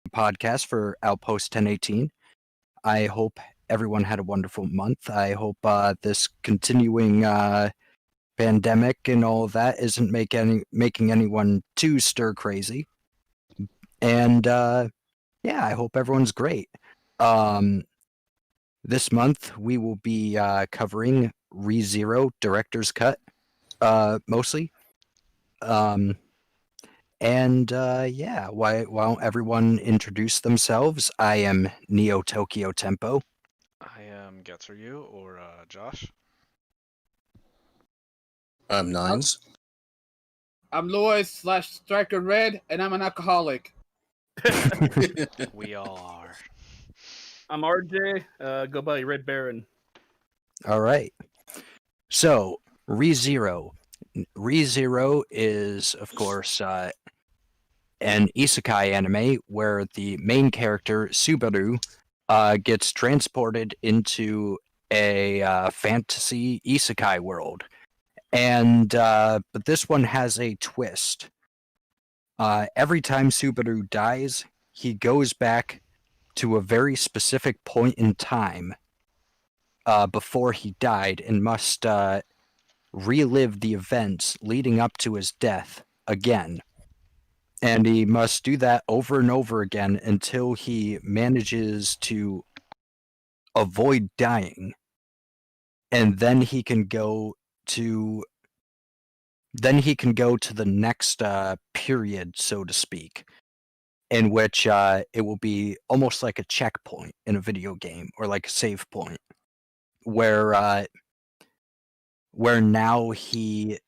podcast for Outpost 1018. I hope everyone had a wonderful month. I hope this continuing pandemic and all of that isn't making anyone too stir crazy. And yeah, I hope everyone's great. This month we will be covering ReZero Director's Cut, mostly. Yeah, why don't everyone introduce themselves? I am Neo Tokyo Tempo. I am Getsuryu or Josh. I'm Nines. I'm Lois/Striker Red, and I'm an alcoholic. We all are. I'm RJ. Go by Red Baron. All right. So, ReZero. ReZero is, of course, an isekai anime where the main character, Subaru, gets transported into a fantasy isekai world. And but this one has a twist. Every time Subaru dies, he goes back to a very specific point in time before he died and must relive the events leading up to his death again. And he must do that over and over again until he manages to avoid dying. And then he can go to the next period, so to speak, in which it will be almost like a checkpoint in a video game or like a save point, where now he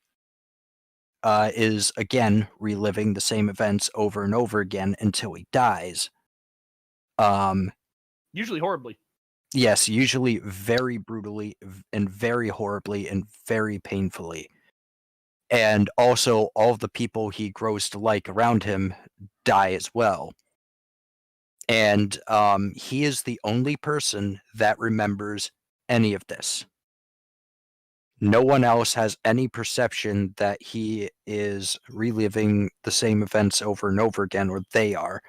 is again reliving the same events over and over again until he dies. Usually horribly. Yes, usually very brutally and very horribly and very painfully. And also, all of the people he grows to like around him die as well. And he is the only person that remembers any of this. No one else has any perception that he is reliving the same events over and over again, or they are.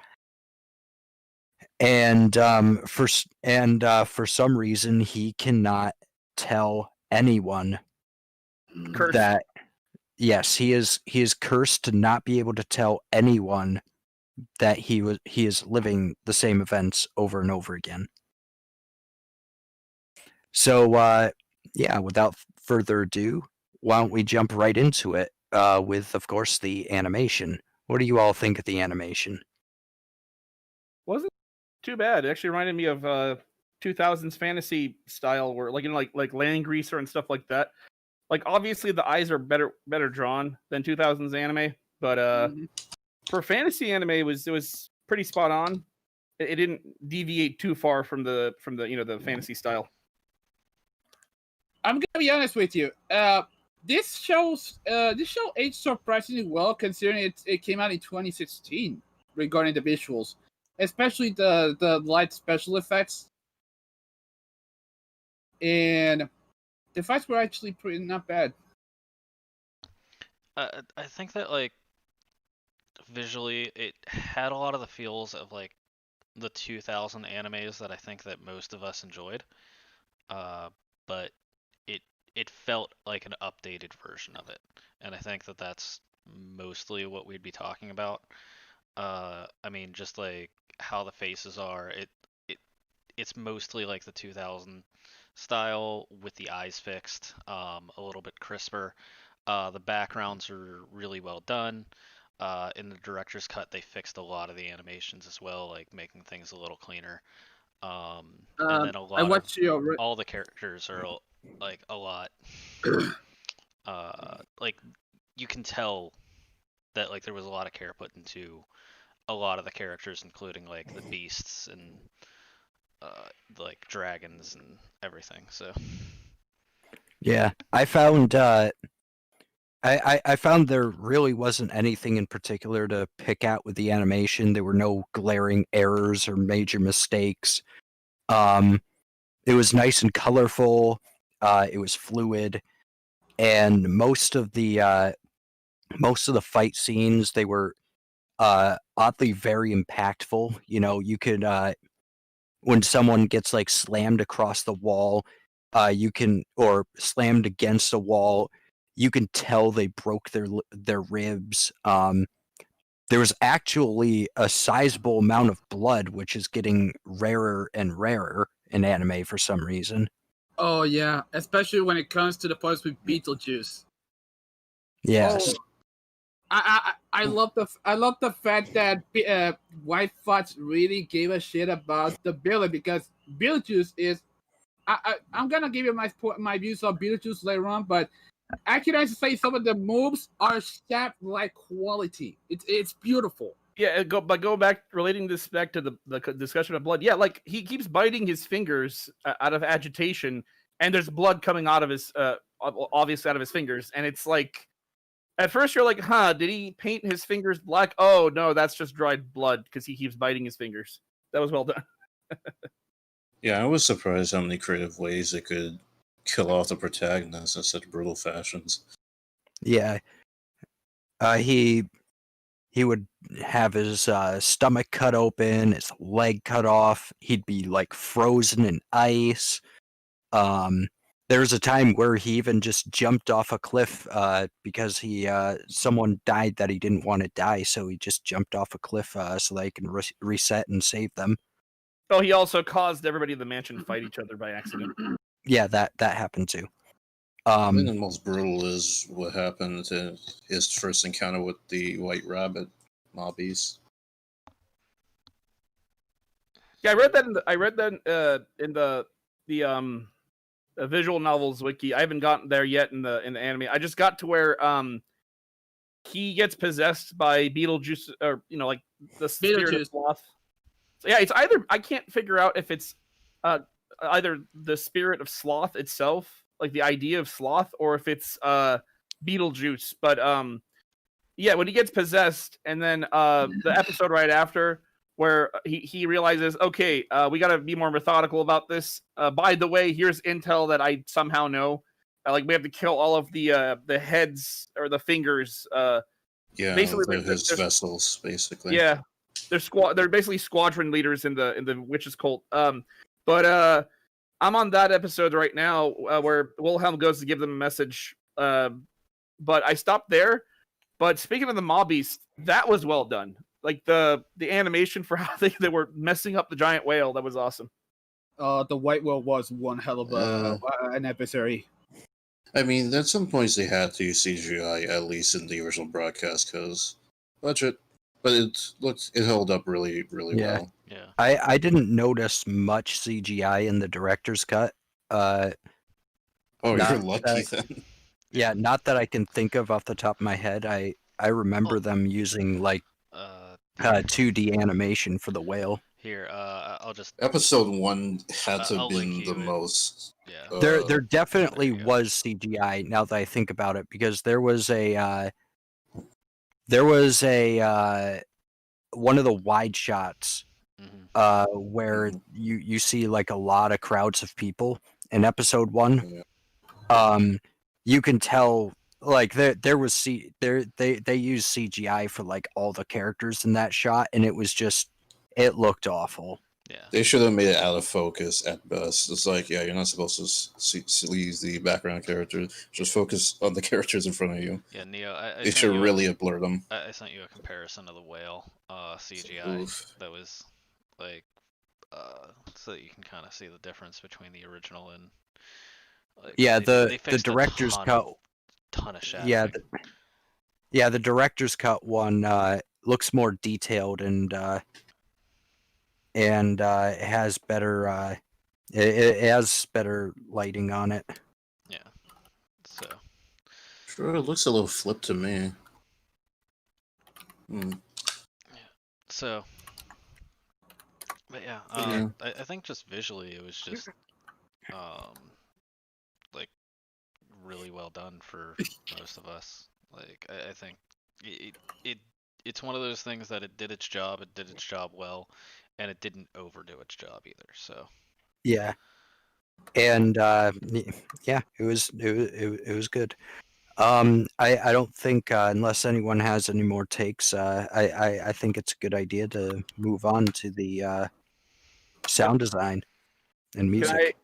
And for some reason, he cannot tell anyone Cursed. that. Yes, he is cursed to not be able to tell anyone that he is living the same events over and over again. So yeah, without further ado, why don't we jump right into it with, of course, the animation. What do you all think of the animation? Wasn't too bad. It actually reminded me of 2000s fantasy style, where like Land Greaser and stuff like that. Like, obviously the eyes are better drawn than 2000s anime, but for fantasy anime it was pretty spot on. It didn't deviate too far from the the fantasy style. I'm gonna be honest with you. This show aged surprisingly well, considering it came out in 2016. Regarding the visuals, especially the light special effects, and the fights were actually pretty not bad. I think that, like, visually it had a lot of the feels of like the 2000 animes that I think that most of us enjoyed, but it felt like an updated version of it, and I think that that's mostly what we'd be talking about. I mean, just like how the faces are, it's mostly like the 2000 style with the eyes fixed, a little bit crisper. The backgrounds are really well done. In the director's cut, they fixed a lot of the animations as well, like making things a little cleaner. And then all the characters are like a lot. Like, you can tell that like there was a lot of care put into a lot of the characters, including like the beasts and like dragons and everything. So yeah, I found I found there really wasn't anything in particular to pick out with the animation. There were no glaring errors or major mistakes. It was nice and colorful. It was fluid, and most of the fight scenes, they were oddly very impactful. You know, you could when someone gets like slammed across the wall, or slammed against a wall, you can tell they broke their ribs. There was actually a sizable amount of blood, which is getting rarer and rarer in anime for some reason. Oh yeah, especially when it comes to the parts with Beetlejuice. Yes. Oh, I love the fact that White Fox really gave a shit about the villain, because Beetlejuice is I'm gonna give you my views on Beetlejuice later on, but I can actually say some of the moves are shaft like quality. It's beautiful. Yeah, go back relating this back to the discussion of blood. Yeah, like he keeps biting his fingers out of agitation, and there's blood coming out of his obviously out of his fingers, and it's like at first you're like, huh, did he paint his fingers black? Oh no, that's just dried blood because he keeps biting his fingers. That was well done. Yeah, I was surprised how many creative ways they could kill off the protagonist in such brutal fashions. Yeah. He would have his stomach cut open, his leg cut off. He'd be like frozen in ice. There was a time where he even just jumped off a cliff because someone died that he didn't want to die, so he just jumped off a cliff so they can reset and save them. Oh, he also caused everybody in the mansion to fight each other by accident. Yeah, that happened too. I think the most brutal is what happened to his first encounter with the White Rabbit mobbies. Yeah, I read that in the visual novels wiki. I haven't gotten there yet in the anime. I just got to where he gets possessed by Beetlejuice, or like the spirit of sloth. So yeah, it's either, I can't figure out if it's either the spirit of sloth itself, like the idea of sloth, or if it's Beetlejuice. But yeah, when he gets possessed, and then the episode right after, where he realizes, okay, we got to be more methodical about this. By the way, here's intel that I somehow know. Like, we have to kill all of the heads or the fingers. Yeah, basically his vessels, basically. Yeah, they're basically squadron leaders in the witches cult. But I'm on that episode right now where Wilhelm goes to give them a message. But I stopped there. But speaking of the mobbies, that was well done. Like the animation for how they were messing up the giant whale, that was awesome. The white whale was one hell of an adversary. I mean, at some points they had to use CGI, at least in the original broadcast, because budget. But it held up really, really well. Yeah. I didn't notice much CGI in the director's cut. Oh, you're lucky then. Yeah, not that I can think of off the top of my head. I remember them using like 2D animation for the whale. Here, I'll just. Episode 1 had to have been the it. most. Yeah. There definitely was CGI. Now that I think about it, because there was a one of the wide shots where you see like a lot of crowds of people in episode 1. Yeah. You can tell like there was they used CGI for like all the characters in that shot, and it looked awful. Yeah. They should have made it out of focus at best. It's like, yeah, you're not supposed to see the background characters. Just focus on the characters in front of you. Yeah, Neo. They should really have blurred them. I sent you a comparison of the whale CGI. Oof. That was like so that you can kind of see the difference between the original and. Like, yeah, they the director's cut. Ton of shafting. Yeah, the director's cut one looks more detailed and it has better it has better lighting on it. Yeah. So. Sure, it looks a little flipped to me. Yeah. So. But yeah, I think just visually it was just like really well done for most of us. Like I think it's one of those things that it did its job well, and it didn't overdo its job either. So yeah, and yeah, it was good. I don't think unless anyone has any more takes, I think it's a good idea to move on to the sound design and music.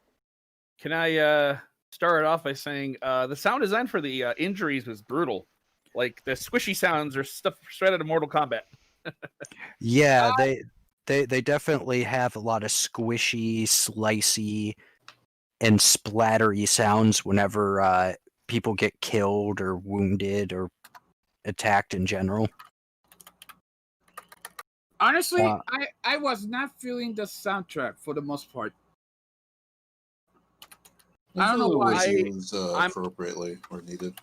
Can I start it off by saying the sound design for the injuries was brutal. Like the squishy sounds are stuff straight out of Mortal Kombat. Yeah, they definitely have a lot of squishy, slicey, and splattery sounds whenever people get killed or wounded or attacked in general. Honestly, Uh, I was not feeling the soundtrack for the most part. I don't know feel it why. was used I'm- appropriately or needed.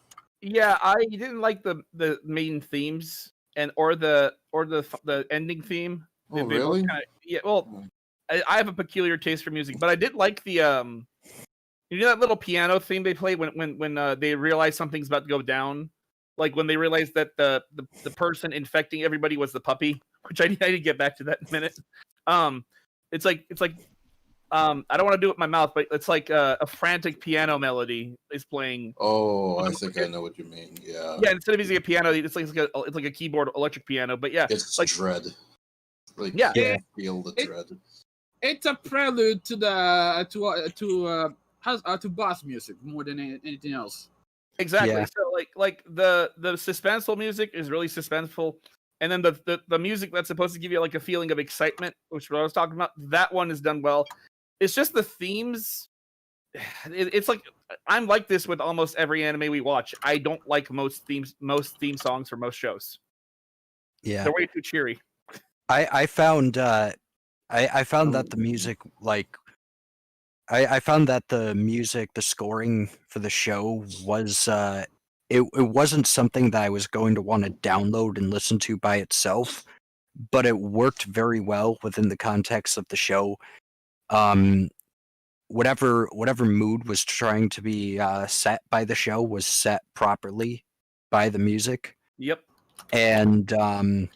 Yeah, I didn't like the main themes or the ending theme. Oh, They both really? yeah, well, I have a peculiar taste for music, but I did like the you know that little piano theme they play when they realize something's about to go down, like when they realize that the person infecting everybody was the puppy, which I need to get back to that in a minute. It's like I don't want to do it with my mouth, but it's like a frantic piano melody is playing. Oh, I think I know what you mean. Yeah. Yeah, instead of using a piano, it's like a keyboard electric piano. But yeah, It's like dread. Like Yeah. you Yeah. feel the It- dread. It's a prelude to the to boss music more than anything else. exactly. Yeah. So like the suspenseful music is really suspenseful, and then the music that's supposed to give you like a feeling of excitement, which is what I was talking about, that one is done well. It's just the themes. It's like I'm like this with almost every anime we watch. I don't like most theme songs for most shows. yeah. They're way too cheery. I found I found that the music I found that the music, the scoring for the show was it wasn't something that I was going to want to download and listen to by itself, but it worked very well within the context of the show. Whatever mood was trying to be set by the show was set properly by the music, Yep. and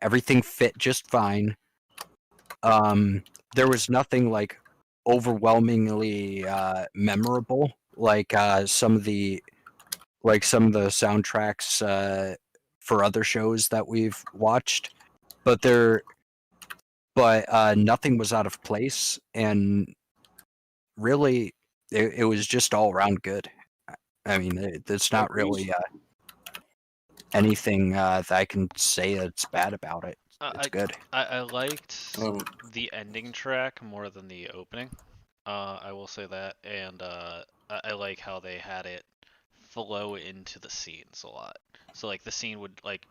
everything fit just fine. There was nothing like overwhelmingly memorable like some of the soundtracks for other shows that we've watched, but nothing was out of place, and really it was just all around good. I mean, it's not really anything that I can say that's bad about it. It's good. I liked Um, the ending track more than the opening. I will say that, and I like how they had it flow into the scenes a lot. So like the scene would like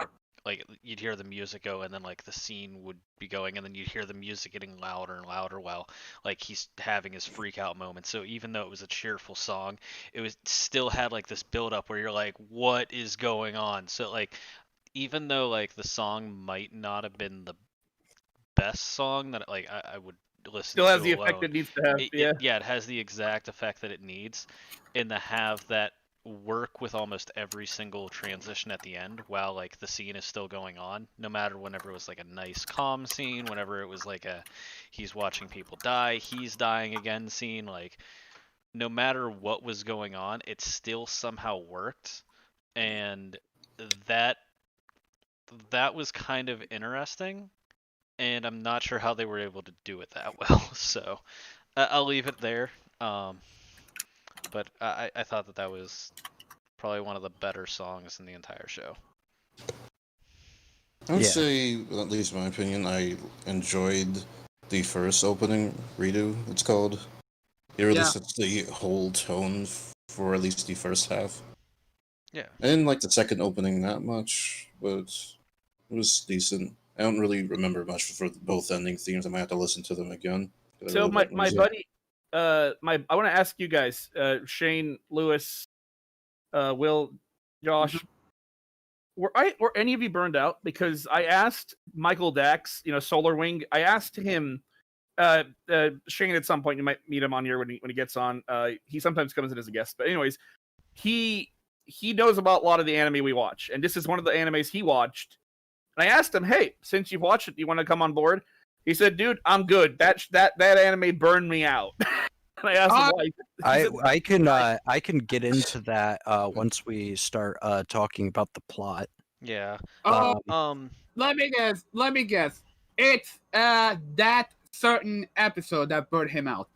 you'd hear the music go, and then like the scene would be going, and then you'd hear the music getting louder and louder while like he's having his freak out moment. So even though it was a cheerful song, it was still had like this build up where you're like, what is going on? So like even though like the song might not have been the best song that like I would listen Still to has the alone, effect it needs to have. it has the exact effect that it needs, and to have that work with almost every single transition at the end while like the scene is still going on, no matter whenever it was like a nice calm scene, whenever it was like a he's watching people die, he's dying again scene, like no matter what was going on, it still somehow worked, and that was kind of interesting, and I'm not sure how they were able to do it that well. So I'll leave it there. But I thought that was probably one of the better songs in the entire show. I would Yeah. say, at least in my opinion, I enjoyed the first opening redo. It's called. It really Yeah. sets the whole tone for at least the first half. Yeah. I didn't like the second opening that much, but it was decent. I don't really remember much for both ending themes. I might have to listen to them again. I So really my like music. buddy, I want to ask you guys, Shane, Lewis, Will, Josh, were any of you burned out? Because I asked Michael Dax, Solar Wing. I asked him, Shane, at some point you might meet him on here when he gets on. He sometimes comes in as a guest, but anyways, he knows about a lot of the anime we watch, and this is one of the animes he watched. And I asked him, hey, since you've watched it, do you want to come on board? He said, dude, I'm good. That anime burned me out. And I asked him why. I can get into that once we start talking about the plot. Yeah. Let me guess. It's that certain episode that burned him out.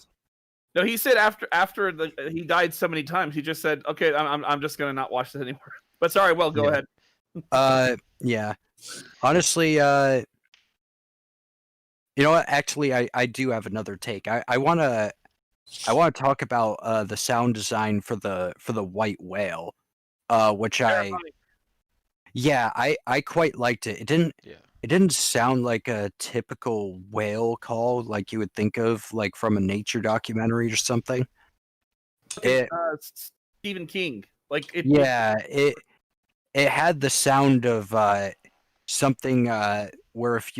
No, he said after he died so many times, he just said, "Okay, I'm just gonna not watch this anymore." But sorry, well, go ahead. Yeah. Honestly, you know what? Actually, I do have another take. I wanna talk about the sound design for the white whale, which I quite liked it. It didn't sound like a typical whale call like you would think of like from a nature documentary or something. Stephen King, like it. It had the sound of something where if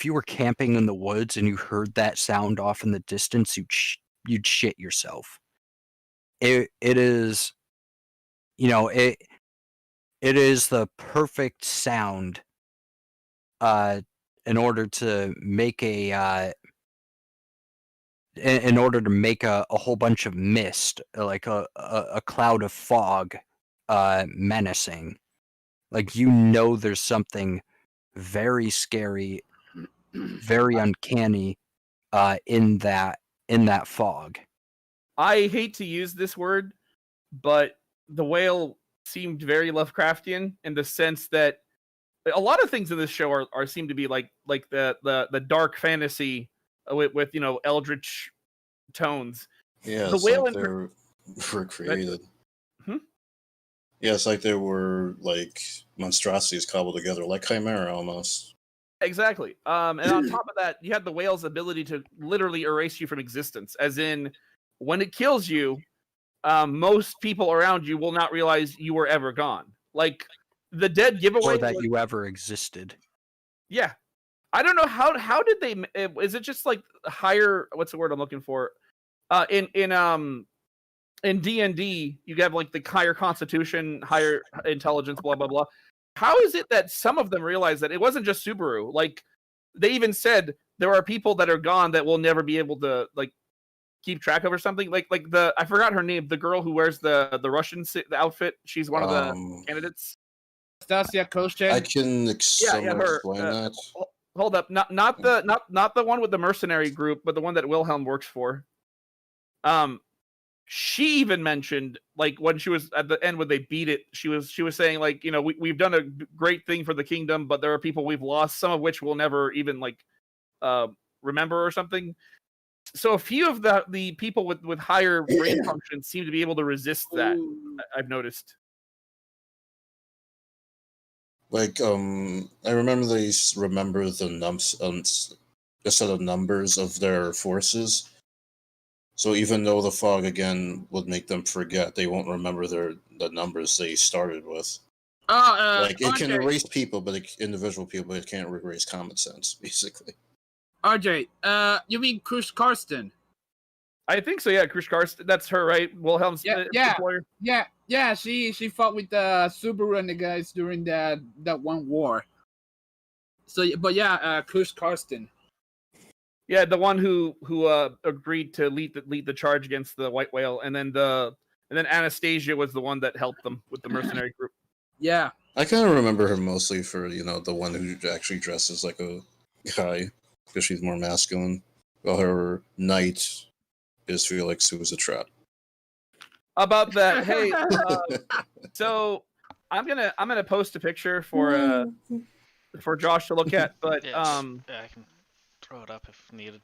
you were camping in the woods and you heard that sound off in the distance, you'd shit yourself. It is, you know, it is the perfect sound in order to make a whole bunch of mist, like a cloud of fog, menacing. Like, you know, there's something very scary, very uncanny in that fog. I hate to use this word, but the whale seemed very Lovecraftian in the sense that a lot of things in this show are seem to be like the dark fantasy with you know eldritch tones. Yeah, the it's whale like they were created. Hmm? Yeah, it's like they were like monstrosities cobbled together, like Chimera almost. Exactly. And on top of that, you had the whale's ability to literally erase you from existence. As in, when it kills you, most people around you will not realize you were ever gone. Like the dead giveaway, Or that you ever existed. Yeah, I don't know how did they? Is it just like higher? What's the word I'm looking for? In D&D, you have like the higher constitution, higher intelligence, blah blah blah. How is it that some of them realize that it wasn't just Subaru? Like they even said there are people that are gone that will never be able to like keep track of or something. Like the I forgot her name, the girl who wears the Russian the outfit. She's one of the candidates. Stasia Koshin. I can somewhat her, explain that. Hold up, not the one with the mercenary group, but the one that Wilhelm works for. She even mentioned like when she was at the end when they beat it, she was saying like, you know, we've done a great thing for the kingdom, but there are people we've lost, some of which we'll never even like remember or something. So a few of the people with higher brain function seem to be able to resist that. I've noticed. Like, I remember they remember the set of numbers of their forces. So even though the fog again would make them forget, they won't remember the numbers they started with. Like it can erase people, but individual people, but it can't erase common sense, basically. RJ, you mean Krush Karsten? I think so. Yeah, Krush Karsten. That's her, right? Wilhelm's employer. Yeah. She fought with Subaru and the guys during that one war. So, but yeah, Krush Karsten. Yeah, the one who agreed to lead the charge against the white whale, and then Anastasia was the one that helped them with the mercenary group. Yeah, I kind of remember her mostly for the one who actually dresses like a guy because she's more masculine, while her knight is Felix, who was a trap. About that, hey, so I'm gonna post a picture for Josh to look at, but yeah, I can throw it up if needed.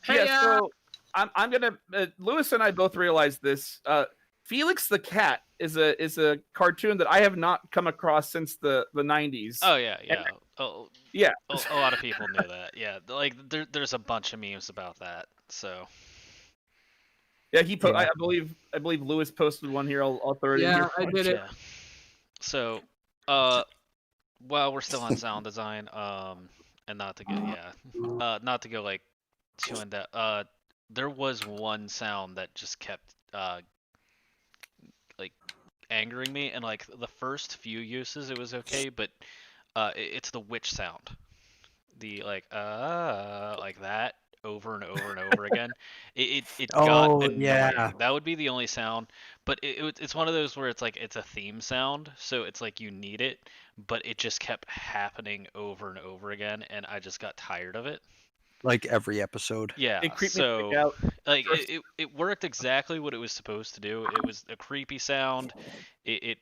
Hey, so I'm gonna Lewis and I both realized this. Felix the cat is a cartoon that I have not come across since the 90s. Oh yeah. Yeah. A lot of people knew that. Yeah, like there's a bunch of memes about that. So. Yeah, I believe Lewis posted one here. I'll throw it in here. I did it. Yeah. So, while we're still on sound design, and not to go like too in depth, there was one sound that just kept like angering me, and like the first few uses it was okay, but it's the witch sound, the like that over and over and over again. It got Oh, annoying. yeah. That would be the only sound, but it's one of those where it's like it's a theme sound, so it's like you need it, but it just kept happening over and over again, and I just got tired of it. Like every episode. Yeah, It creeped me the so fuck out. like First- it worked exactly what it was supposed to do. It was a creepy sound. It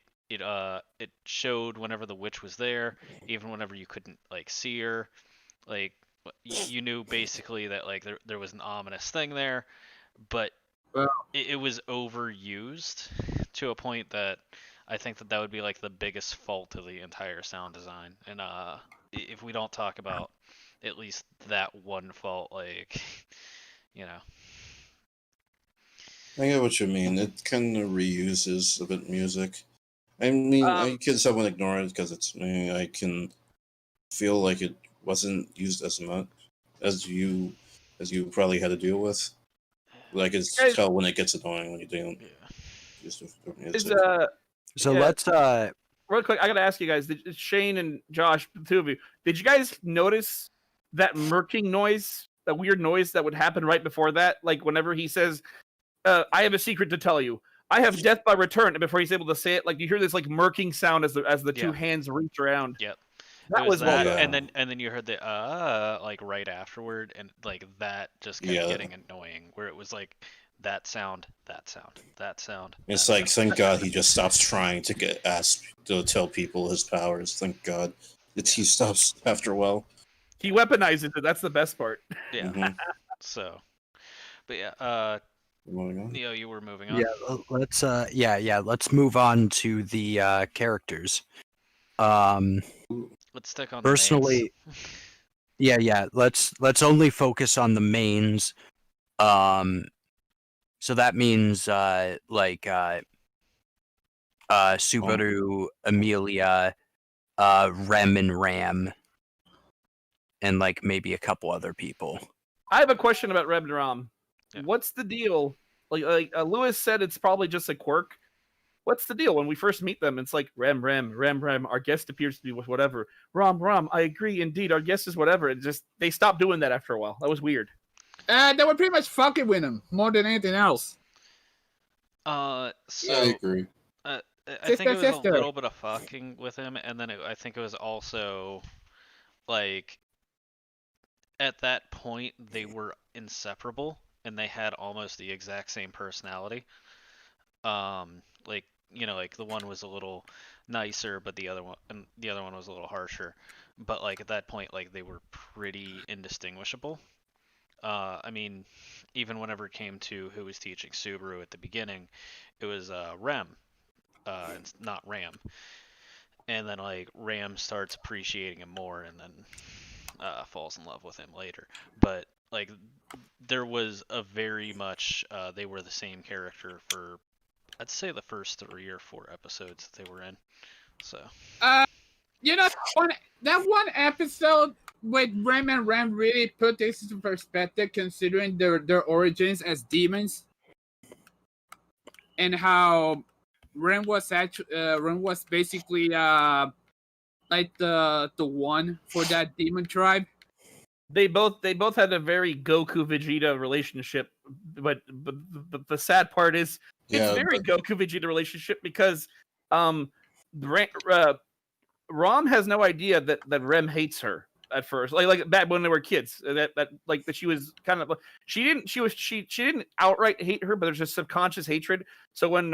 showed whenever the witch was there, even whenever you couldn't like see her. Like you knew basically that like there was an ominous thing there, but Well- it was overused to a point that I think that would be like the biggest fault of the entire sound design. And if we don't talk about at least that one fault, like you know, I get what you mean. It kind of reuses a bit music. I mean, I can someone ignore it because it's me. I can feel like it wasn't used as much as you probably had to deal with. Like it's Guys- tell when it gets annoying when you don't yeah. use the Is music. So Yeah. let's real quick, I gotta ask you guys, Shane and Josh, the two of you, did you guys notice that murking noise, that weird noise that would happen right before that? Like whenever he says, I have a secret to tell you. I have death by return, and before he's able to say it, like you hear this like murking sound as the two Yeah. hands reach around. Yep. That It was well that, done. Yeah. and then you heard the like right afterward, and like that just kept Yeah. getting annoying. Where it was like that sound, that sound, that sound. It's that like, sound. thank God he just stops trying to get asked to tell people his powers. Thank God. He stops after a while. He weaponizes it. That's the best part. Yeah. Mhm. So, but yeah, Moving on. Neo, you were moving on. let's let's move on to the characters. Let's stick on Personally, the names. let's only focus on the mains. So that means Subaru, Amelia, Rem and Ram, and like maybe a couple other people. I have a question about Reb and Ram. Yeah. What's the deal? Like Lewis said, it's probably just a quirk. What's the deal? When we first meet them, it's like Rem, our guest appears to be with whatever. Ram, I agree, indeed, our guest is whatever. It just they stopped doing that after a while. That was weird. They were pretty much fucking with him more than anything else. So Yeah, I agree. I Sister, think it was sister. a little bit of fucking with him, and then I think it was also like at that point they were inseparable and they had almost the exact same personality. Like like the one was a little nicer, but the other one was a little harsher. But like at that point, like they were pretty indistinguishable. I mean, even whenever it came to who was teaching Subaru at the beginning, it was Rem, it's not Ram. And then like Ram starts appreciating him more, and then falls in love with him later. But like there was a very much they were the same character for I'd say the first 3 or 4 episodes that they were in. So that one episode with Rem and Ram really put this into perspective, considering their origins as demons, and how Rem was basically like the one for that demon tribe. They both had a very Goku Vegeta relationship, but the sad part is it's very Goku Vegeta relationship because Ram has no idea that Rem hates her at first, like back when they were kids. That she was kind of she didn't outright hate her, but there's a subconscious hatred. So when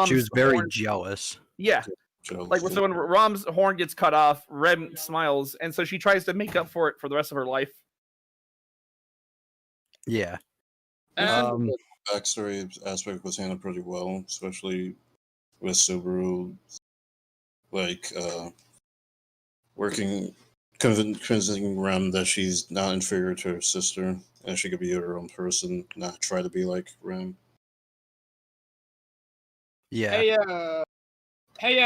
She was very jealous. yeah. Like so when Ram's horn gets cut off, Rem smiles, and so she tries to make up for it for the rest of her life. Yeah. The backstory aspect was handled pretty well, especially with Subaru, like convincing Rem that she's not inferior to her sister, and she could be her own person, not try to be like Rem. Yeah. Hey,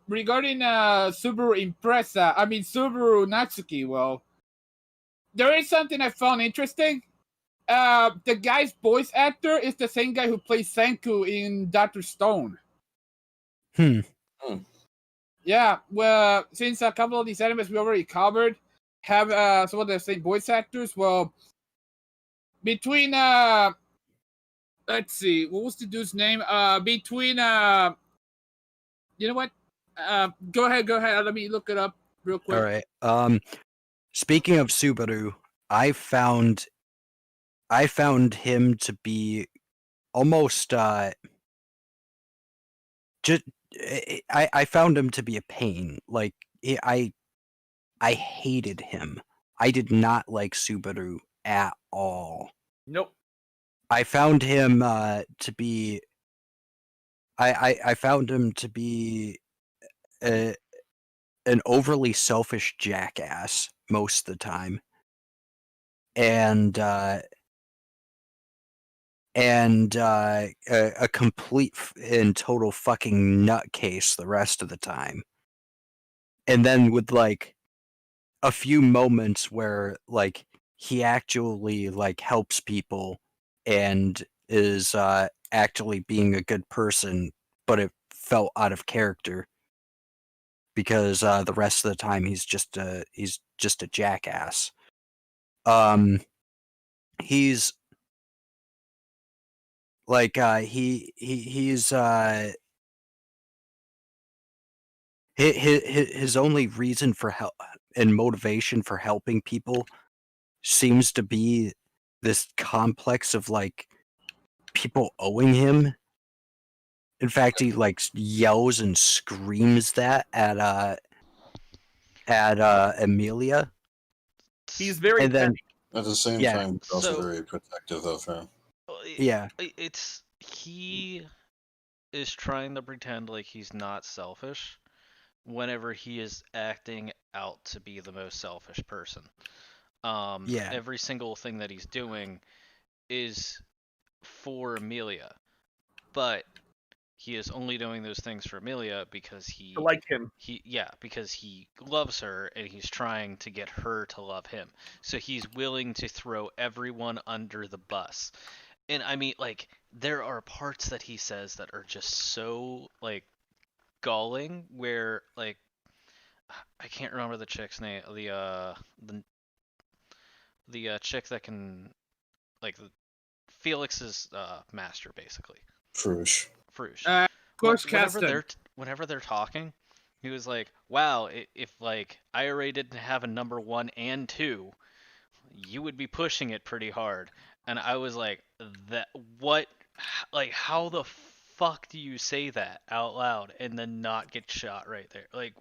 regarding Subaru Subaru Natsuki, well, there is something I found interesting. The guy's voice actor is the same guy who plays Senku in Dr. Stone. Yeah, well, since a couple of these animes we already covered have some of the same voice actors, well, between let's see, what was the dude's name? Between you know what? Go ahead. Let me look it up real quick. All right. Speaking of Subaru, I found him to be almost just I found him to be a pain. Like I hated him. I did not like Subaru at all. Nope. I found him to be I found him to be an overly selfish jackass most of the time. And a complete and total fucking nutcase the rest of the time. And then with like a few moments where like he actually like helps people and is actually being a good person, but it felt out of character because the rest of the time he's just a jackass. He's like he's his only reason for help and motivation for helping people seems to be this complex of like people owing him. In fact, he like yells and screams that at Amelia. He's very And then At the same Yeah. time, he's also So- very protective of her. yeah, It's he is trying to pretend like he's not selfish whenever he is acting out to be the most selfish person. Yeah. Every single thing that he's doing is for Amelia, but he is only doing those things for Amelia because to like him. because he loves her and he's trying to get her to love him. So he's willing to throw everyone under the bus. And I mean, like, there are parts that he says that are just so like galling where like I can't remember the chick's name, the chick that can like Felix's master basically. Frush. Frush. Coach Whenever Caston. whenever they're talking, he was like, "Wow, if like IRA didn't have a number 1 and 2, you would be pushing it pretty hard." And I was like, "That what? Like, how the fuck do you say that out loud and then not get shot right there? Like,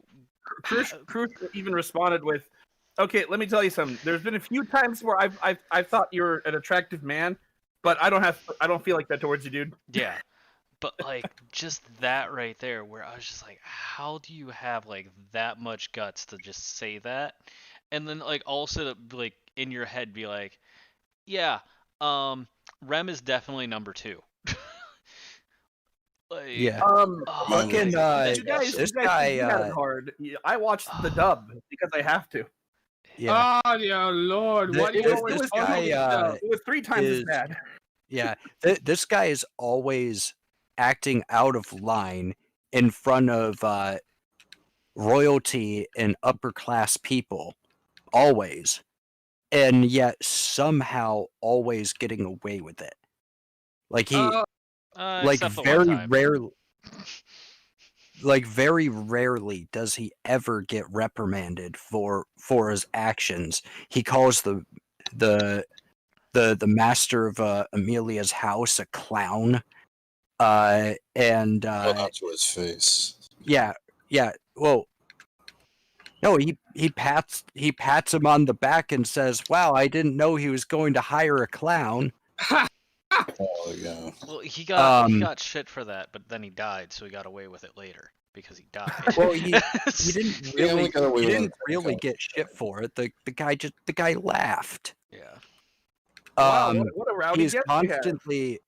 Cruz even responded with, "Okay, let me tell you something. There's been a few times where I've thought you're an attractive man, but I don't feel like that towards you, dude." yeah." But like just that right there where I was just like, how do you have like that much guts to just say that? And then like also to, like in your head be like, yeah, Rem is definitely number 2. Like, Yeah. oh, Fucking, like, You guys, this you guys guy, think you got it hard. I watched the dub because I have to. yeah. Oh, yeah, Lord. What This- is this this guy, It was 3 times as is- bad. Yeah, this guy is always acting out of line in front of royalty and upper class people, always, and yet somehow always getting away with it. Like he, like except the one very time. rarely, like very rarely does he ever get reprimanded for his actions. He calls the master of Amelia's house a clown, and Well, not to his face. yeah. Well, no, he pats him on the back and says, "Wow, I didn't know he was going to hire a clown." Oh yeah. Well, he got Um, shit for that, but then he died, so he got away with it later because he died. Well, he didn't He only really got away he with didn't it really because- get shit for it. The guy laughed. Yeah. Wow, what a rowdy He's guest we have. constantly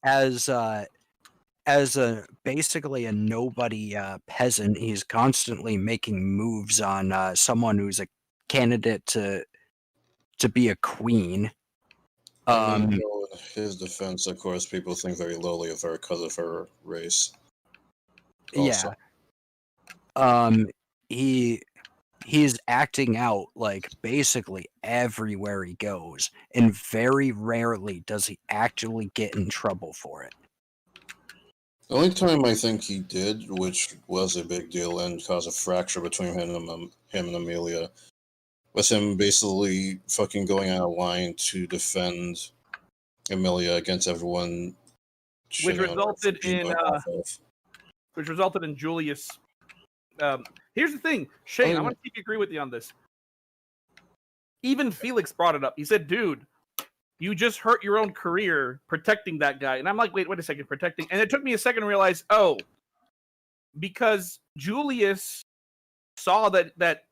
as a basically a nobody peasant. He's constantly making moves on someone who's a candidate to be a queen. I mean, you know, in his defense, of course, people think very lowly of her because of her race. Also. Yeah. He he's acting out like basically everywhere he goes, and very rarely does he actually get in trouble for it. The only time I think he did, which was a big deal and caused a fracture between him and Amelia, was him basically fucking going out of line to defend Amelia against everyone. Which shitting on her for resulted being in a half-elf. Julius. Here's the thing, Shane. I Oh. want to see if you agree with you on this. Even Felix brought it up. He said, "Dude, you just hurt your own career protecting that guy." And I'm like, wait a second, protecting. And it took me a second to realize, because Julius saw that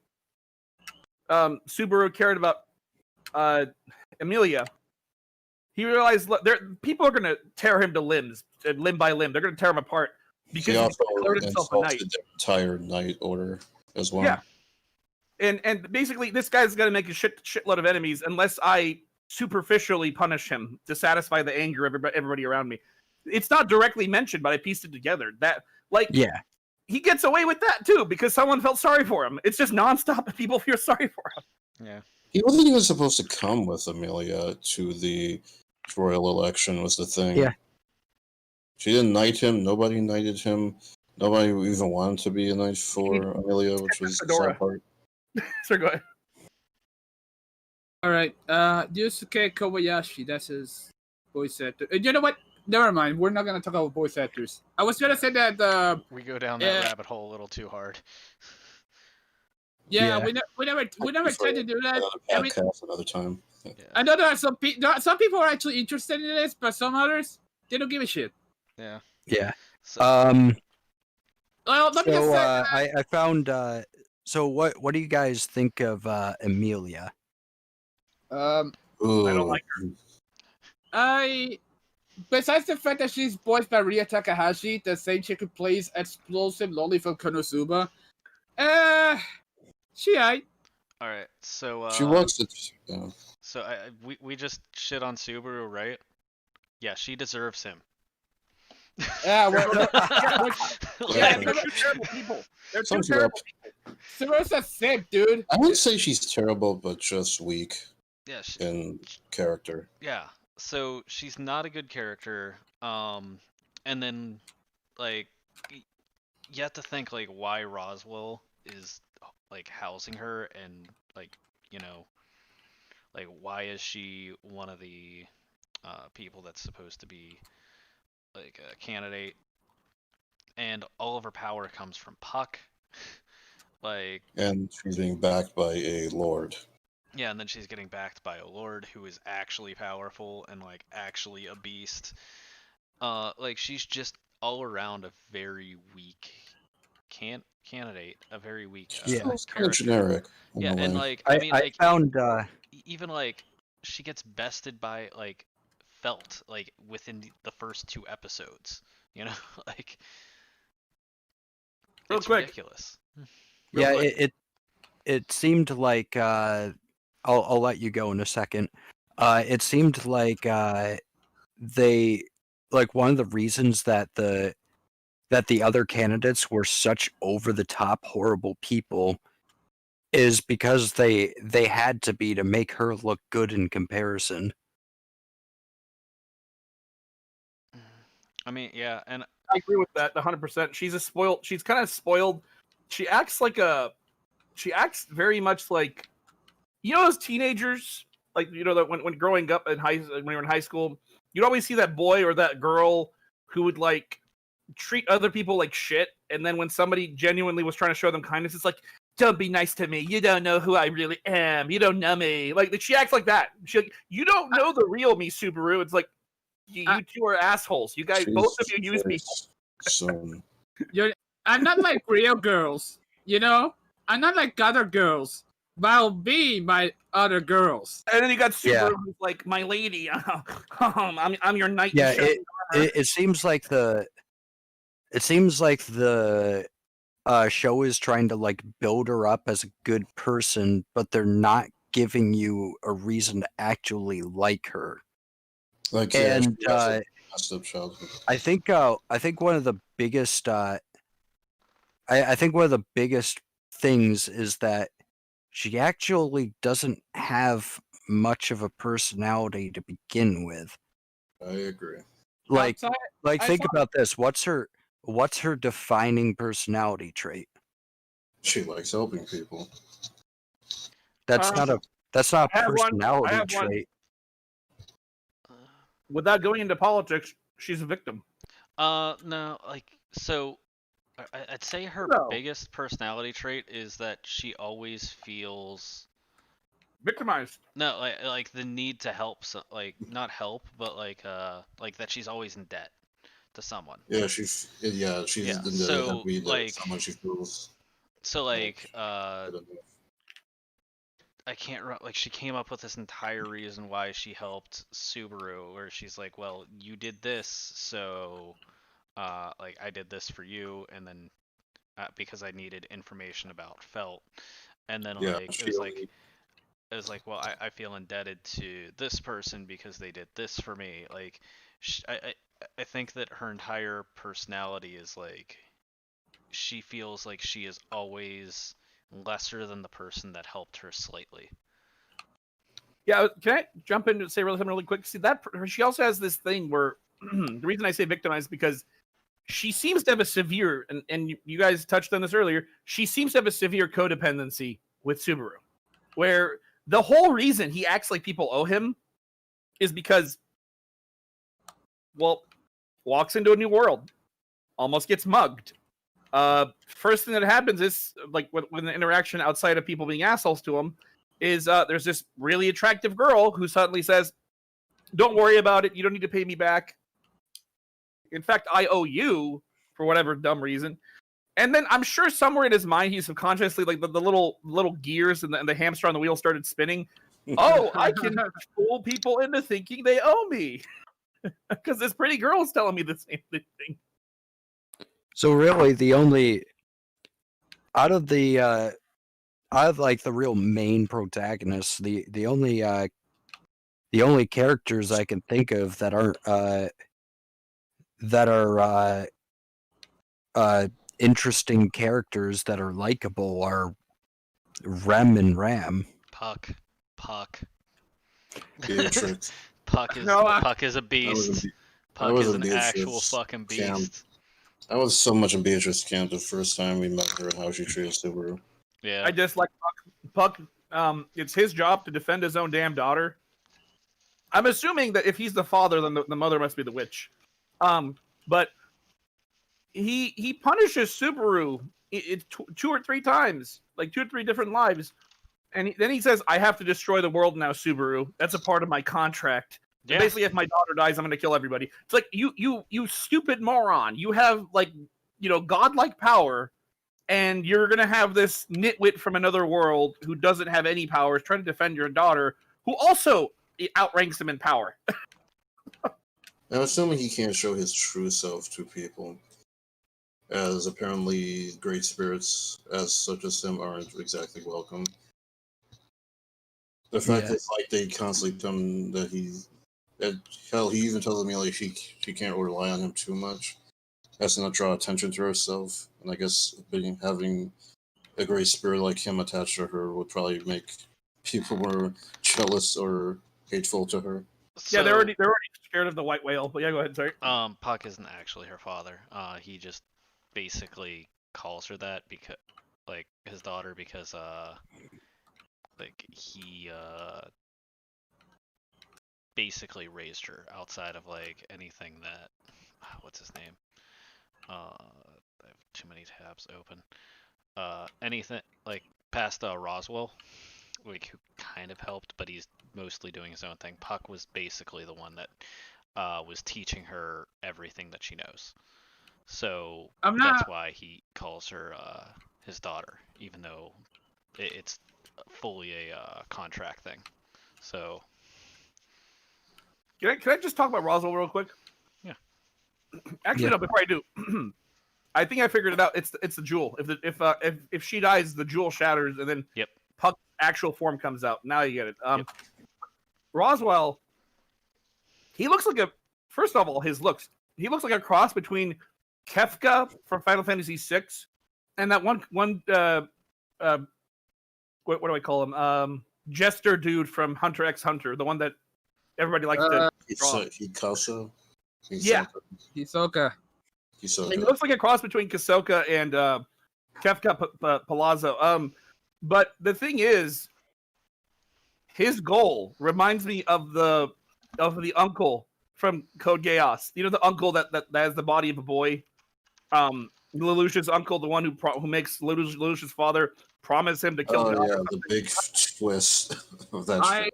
Subaru cared about Amelia. He realized people are going to tear him to limbs, limb by limb. They're going to tear him apart because He also he declared himself a knight. insulted the entire Knight Order as well. Yeah. And basically, this guy's got to make a shitload of enemies unless I superficially punish him to satisfy the anger of everybody around me. It's not directly mentioned, but I pieced it together. Yeah. He gets away with that too because someone felt sorry for him. It's just nonstop and people feel sorry for him. Yeah. He wasn't even supposed to come with Amelia to the royal election, was the thing. Yeah. She didn't knight him. Nobody knighted him. Nobody even wanted to be a knight for Amelia, which was the sad part. So go ahead. All right. Yusuke Kobayashi. That's his voice actor. You know what? Never mind. We're not gonna talk about voice actors. I was gonna say that. We go down that rabbit hole a little too hard. Yeah, Yeah. we never tried to do that. I mean, Podcast another time. I know there are some people are actually interested in this, but some others they don't give a shit. Yeah. Yeah. So, Well, let me just So say. I found. So what do you guys think of Amelia? Ooh. I don't like her. Besides the fact that she's voiced by Ria Takahashi, the same chick who plays Explosive Loli from Konosuba, she aight. all right. So She works at. Yeah. So we just shit on Subaru, right? Yeah, she deserves him. Yeah, Yeah, they're two terrible people. They're two Sounds terrible people. Subaru's a simp, dude. I wouldn't say she's terrible, but just weak Yeah. in character. Yeah. So she's not a good character. And then like you have to think like why Roswell is like housing her and like like why is she one of the people that's supposed to be like a candidate, and all of her power comes from Puck. Like, And she's being backed by a lord. yeah, and then she's getting backed by a lord who is actually powerful and like actually a beast. Like she's just all around a very weak candidate, a very weak Yeah. It's kind of generic. in Yeah, a and way. like I mean, like found. even like she gets bested by like Felt like within the first 2 episodes. Like Real it's quick. ridiculous. Yeah, quick. it seemed like I'll let you go in a second. It seemed like they like one of the reasons that the other candidates were such over the top horrible people is because they had to be to make her look good in comparison. I mean, yeah, and I agree with that 100%. She's kind of spoiled. She acts very much like, as teenagers, like, that when growing up when you're in high school, you'd always see that boy or that girl who would like treat other people like shit. And then when somebody genuinely was trying to show them kindness, it's like, don't be nice to me. You don't know who I really am. You don't know me. Like she acts like that. You don't know the real me, Subaru. It's like, you two are assholes. You guys, both of you use people. Soon. I'm not like real girls, I'm not like other girls, but I'll be my other girls. And then you got Subaru, Yeah. who's like, my lady, I'm your knight. in Yeah, shining armor. it seems like the show is trying to like build her up as a good person, but they're not giving you a reason to actually like her. Like, And she has a messed up childhood. I think one of the biggest I think one of the biggest things is that she actually doesn't have much of a personality to begin with. I agree. Like, Outside, I think saw- about this. What's her defining personality trait? She likes helping people. That's not a I have one. personality one. trait. Without going into politics, she's a victim. No, like so. I'd say her No. biggest personality trait is that she always feels Victimized. no, like the need to help, like not help, but like that she's always in debt to someone. Yeah, she's Yeah, in the so, heavy that like- someone she feels. So like I don't know. I can't like she came up with this entire reason why she helped Subaru, where she's like, well, you did this, so like I did this for you, and then because I needed information about Felt, and then Yeah, like she it was like, well, I feel indebted to this person because they did this for me. Like, I think that her entire personality is like, she feels like she is always lesser than the person that helped her slightly. Yeah, can I jump in and say something really quick? See, that she also has this thing where the reason I say victimized is because she seems to have a severe, and you guys touched on this earlier, she seems to have a severe codependency with Subaru, where the whole reason he acts like people owe him is because, well, walks into a new world, almost gets mugged. First thing that happens is, like, when the interaction outside of people being assholes to him, is there's this really attractive girl who suddenly says, don't worry about it, you don't need to pay me back. In fact, I owe you for whatever dumb reason. And then I'm sure somewhere in his mind, he's subconsciously, like, the little gears and the hamster on the wheel started spinning. Oh, I can fool people into thinking they owe me. Because this pretty girl's telling me the same thing. So really, the only out of like the real main protagonists, the only characters I can think of that are interesting characters that are likable are Rem and Ram. Puck. Beatrix. Puck is No, Puck is a I was beast. in Puck was is in an actual Beatrice fucking camp. beast. I was so much in Beatrice camp the first time we met her and how she treated Subaru. Yeah. I just like Puck. It's his job to defend his own damn daughter. I'm assuming that if he's the father, then the mother must be the witch. But he punishes Subaru two or three times, like 2 or 3 different lives, and then he says, "I have to destroy the world now, Subaru. That's a part of my contract. Yeah. Basically, if my daughter dies, I'm going to kill everybody." It's like you stupid moron. You have, like, godlike power, and you're going to have this nitwit from another world who doesn't have any powers trying to defend your daughter, who also outranks him in power. I'm assuming he can't show his true self to people, as apparently great spirits as such as him aren't exactly welcome. The fact Yeah. that like they constantly tell him that hell, he even tells me like she can't rely on him too much, has to not draw attention to herself, and I guess having a great spirit like him attached to her would probably make people more jealous or hateful to her. Yeah, they're already scared of the white whale. But yeah, go ahead, sorry. Puck isn't actually her father. He just basically calls her that because, like, his daughter, because like he basically raised her outside of like anything that what's his name? I have too many tabs open. Anything like past Roswell, like, who kind of helped, but he's mostly doing his own thing. Puck was basically the one that was teaching her everything that she knows. So that's why he calls her his daughter, even though it's fully a contract thing. So Can I just talk about Roswell real quick? Yeah. Actually, Yeah. no. Before I do, I think I figured it out. It's the jewel. If she dies, the jewel shatters, and then Yep. Puck's actual form comes out. Now you get it. Yep. Roswell, he looks like first of all, he looks like a cross between Kefka from Final Fantasy VI and that one what do I call him? Jester dude from Hunter x Hunter, the one that everybody likes to draw. Hikasa. Yeah. Hisoka. He looks like a cross between Hisoka and Kefka Palazzo. But the thing is, his goal reminds me of the uncle from Code Geass. You know, the uncle that has the body of a boy. Lelouch's uncle, the one who makes Lelouch's father promise him to kill God. Yeah, the big twist of that.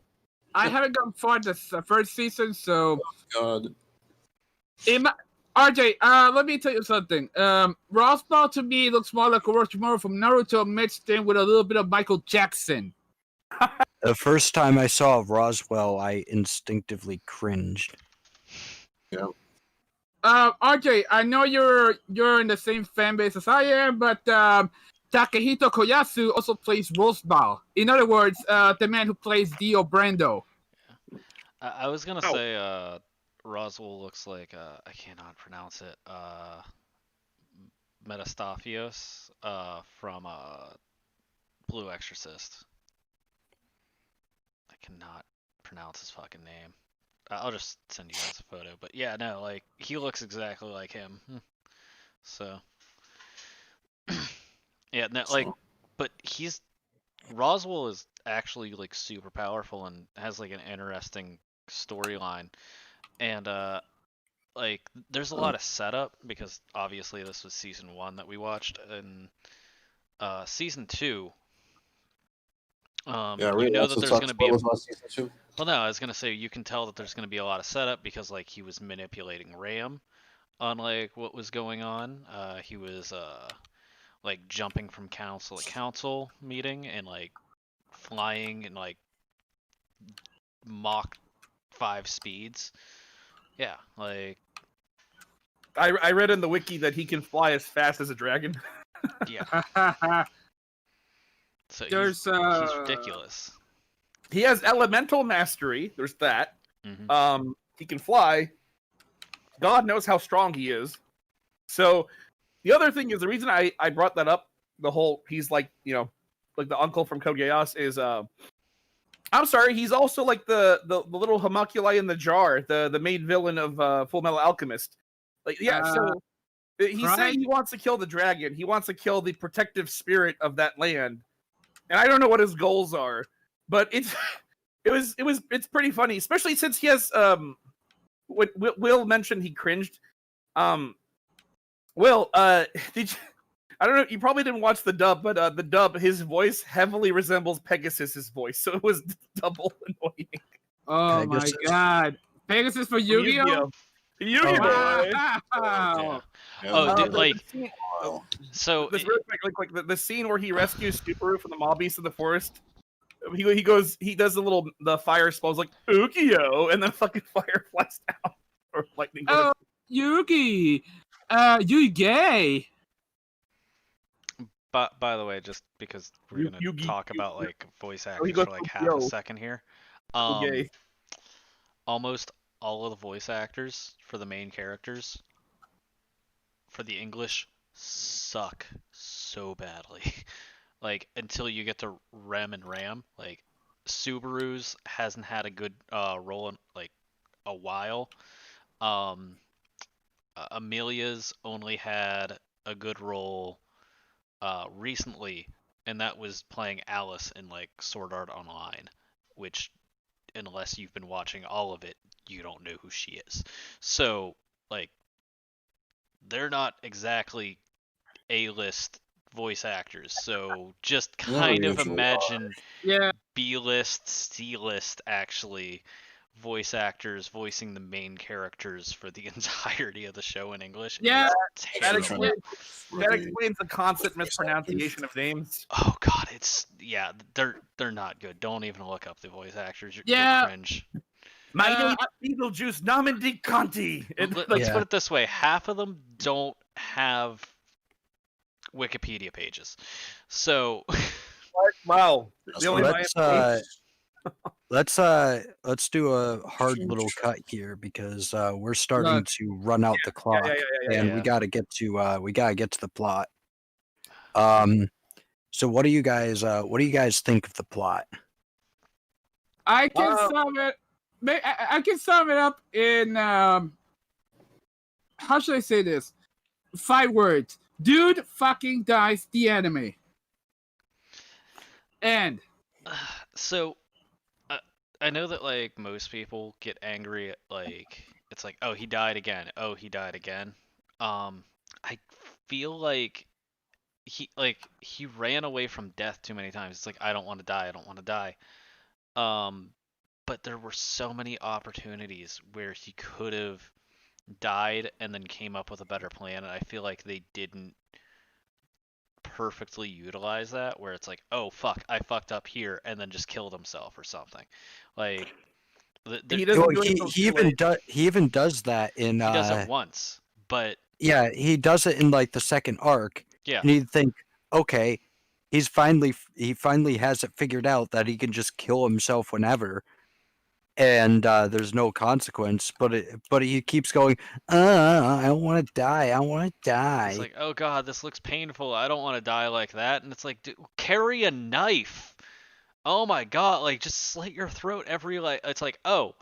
I haven't gone far this first season, so. God. RJ, let me tell you something. Roswell to me looks more like Orochimaru from Naruto mixed in with a little bit of Michael Jackson. The first time I saw Roswell, I instinctively cringed. Yeah. RJ, I know you're in the same fan base as I am, but Takehito Koyasu also plays Roswell. In other words, the man who plays Dio Brando. I was gonna say Roswell looks like I cannot pronounce it. Metastafios from Blue Exorcist. I cannot pronounce his fucking name. I'll just send you guys a photo. But yeah, no, like he looks exactly like him. So yeah, no, like, but Roswell is actually like super powerful and has like an interesting storyline. And like there's a lot of setup because obviously this was season 1 that we watched, and season 2 Yeah, you know that there's going to be season 2. well, no, I was going to say you can tell that there's going to be a lot of setup because like he was manipulating Ram on like what was going on. He was like jumping from council to council meeting and like flying and like Mach 5 speeds. Yeah, like I read in the wiki that he can fly as fast as a dragon. yeah. So he's ridiculous. He has elemental mastery. There's that. Mm-hmm. He can fly. God knows how strong he is. So the other thing is the reason I brought that up. The whole he's like like the uncle from Code Geass is I'm sorry, he's also like the little homunculi in the jar, the main villain of Full Metal Alchemist. Like so he's saying he wants to kill the dragon. He wants to kill the protective spirit of that land. And I don't know what his goals are, but it's pretty funny, especially since he has what Will mentioned he cringed. Will, did you, I don't know, you probably didn't watch the dub, but the dub, his voice heavily resembles Pegasus's voice, so it was double annoying. Oh my god. Pegasus for Yu-Gi-Oh? Yu-Gi-Oh! Wow. Oh, dude, like so the scene where he rescues Subaru from the mob beast in the forest. He does the fire spells like Ukio, and then fucking fire flies down or lightning. Oh, Yugi, you gay? But by the way, just because we're gonna talk about like voice actors for like half a second here, almost all of the voice actors for the main characters for the English suck so badly. Like until you get to Rem and Ram, like Subaru's hasn't had a good role in like a while. Amelia's only had a good role recently, and that was playing Alice in like Sword Art Online, which unless you've been watching all of it, you don't know who she is. So like they're not exactly A-list voice actors, so just kind of imagine B-list, C-list actually voice actors voicing the main characters for the entirety of the show in English. Yeah, that explains the constant mispronunciation of names. Oh god, they're not good. Don't even look up the voice actors. You'll cringe. My name is Beetlejuice Namandi Conti. Let's put it this way: half of them don't have Wikipedia pages. So wow. Let's do a hard little cut here because we're starting to run out the clock, and we gotta get to the plot. So what do you guys think of the plot? I can sum it. I can sum it up in how should I say this? 5 words. Dude fucking dies the enemy. And So, I know that like most people get angry at like it's like, oh, he died again. Oh, he died again. I feel like he ran away from death too many times. It's like I don't want to die. I don't want to die. But there were so many opportunities where he could have died and then came up with a better plan, and I feel like they didn't perfectly utilize that, where it's like, oh fuck, I fucked up here, and then just killed himself or something. Like He doesn't do He even does that in. he does it once, but Yeah, he does it in like the second arc. yeah, And you'd think, okay, he finally has it figured out that he can just kill himself whenever, and there's no consequence. But he keeps going. I want to die. I want to die. it's like, oh god, this looks painful. I don't want to die like that. And it's like, dude, carry a knife. Oh my god, like just slit your throat every like. It's like, oh,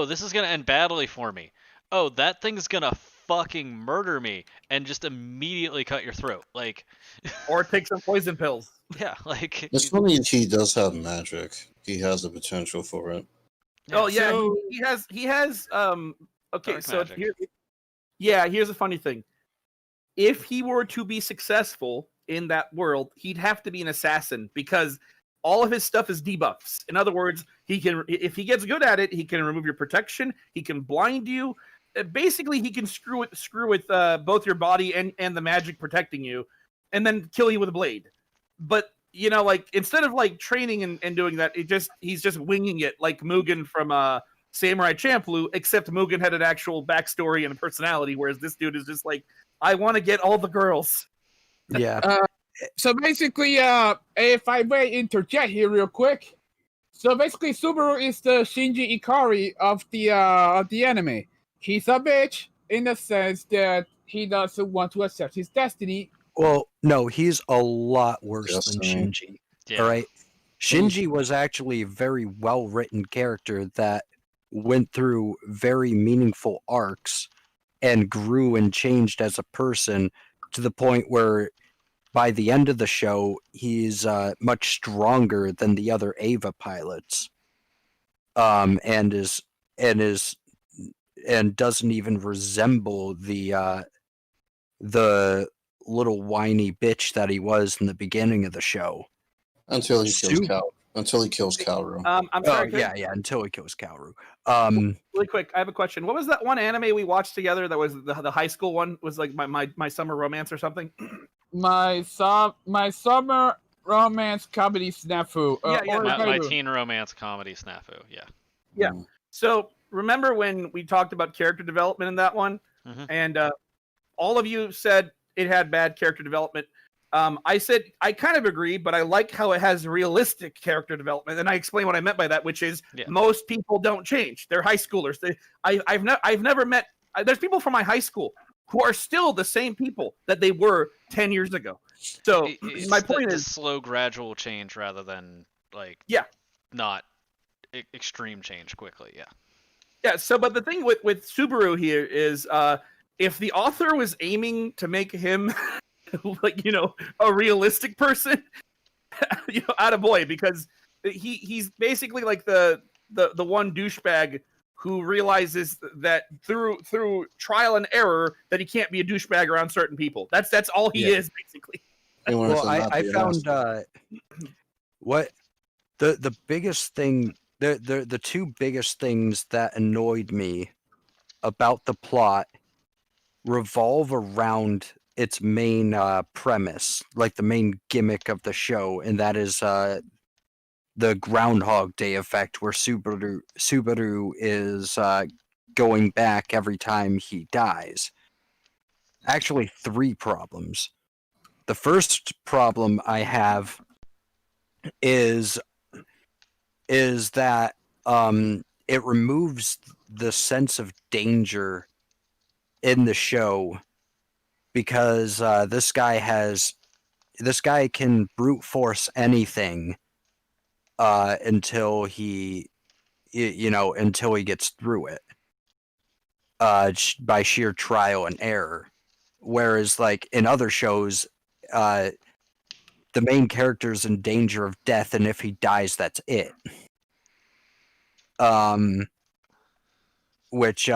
this is gonna end badly for me. Oh, that thing's gonna fucking murder me, and just immediately cut your throat. Like, or take some poison pills. yeah, like. It's funny he does have magic. He has the potential for it. Oh yeah, So- he has okay, Dark so magic. here's a funny thing. If he were to be successful in that world, he'd have to be an assassin because all of his stuff is debuffs. In other words, if he gets good at it, he can remove your protection, he can blind you. Basically, he can screw with both your body and the magic protecting you, and then kill you with a blade. But like instead of like training and doing that, he's just winging it like Mugen from Samurai Champloo, except Mugen had an actual backstory and a personality, whereas this dude is just like, I want to get all the girls. Yeah. So basically, if I may interject here real quick. So basically, Subaru is the Shinji Ikari of the anime. He's a bitch in the sense that he doesn't want to accept his destiny. Well, no, he's a lot worse than Destiny. Shinji. Yeah. All right. Shinji was actually a very well written character that went through very meaningful arcs and grew and changed as a person to the point where by the end of the show he's much stronger than the other Ava pilots. And doesn't even resemble the little whiny bitch that he was in the beginning of the show. Until he kills Super- Kaoru. I'm Oh sorry. yeah, until he kills Kaoru. Really quick, I have a question. What was that one anime we watched together that was the high school one? Was like my summer romance or something? My summer romance comedy snafu. Yeah, My teen romance comedy snafu. Yeah. Yeah. So remember when we talked about character development in that one, Mhm. and all of you said it had bad character development. I said I kind of agree, but I like how it has realistic character development, and I explained what I meant by that, which is Yeah. most people don't change. They're high schoolers. I've never met. There's people from my high school who are still the same people that they were 10 years ago. So It's my point the is, slow, gradual change rather than like not extreme change quickly. Yeah. yeah. So, but the thing with Subaru here is, if the author was aiming to make him like a realistic person, attaboy, because he's basically like the one douchebag who realizes that through trial and error that he can't be a douchebag around certain people. That's all he is basically. Well, I found what the biggest thing, the two biggest things that annoyed me about the plot revolve around its main premise, like the main gimmick of the show, and that is the Groundhog Day effect, where Subaru is going back every time he dies. Actually, 3 problems. The first problem I have is that it removes the sense of danger in the show, because this guy has can brute force anything until he until he gets through it by sheer trial and error. Whereas like in other shows, the main character's in danger of death, and if he dies, that's it. Which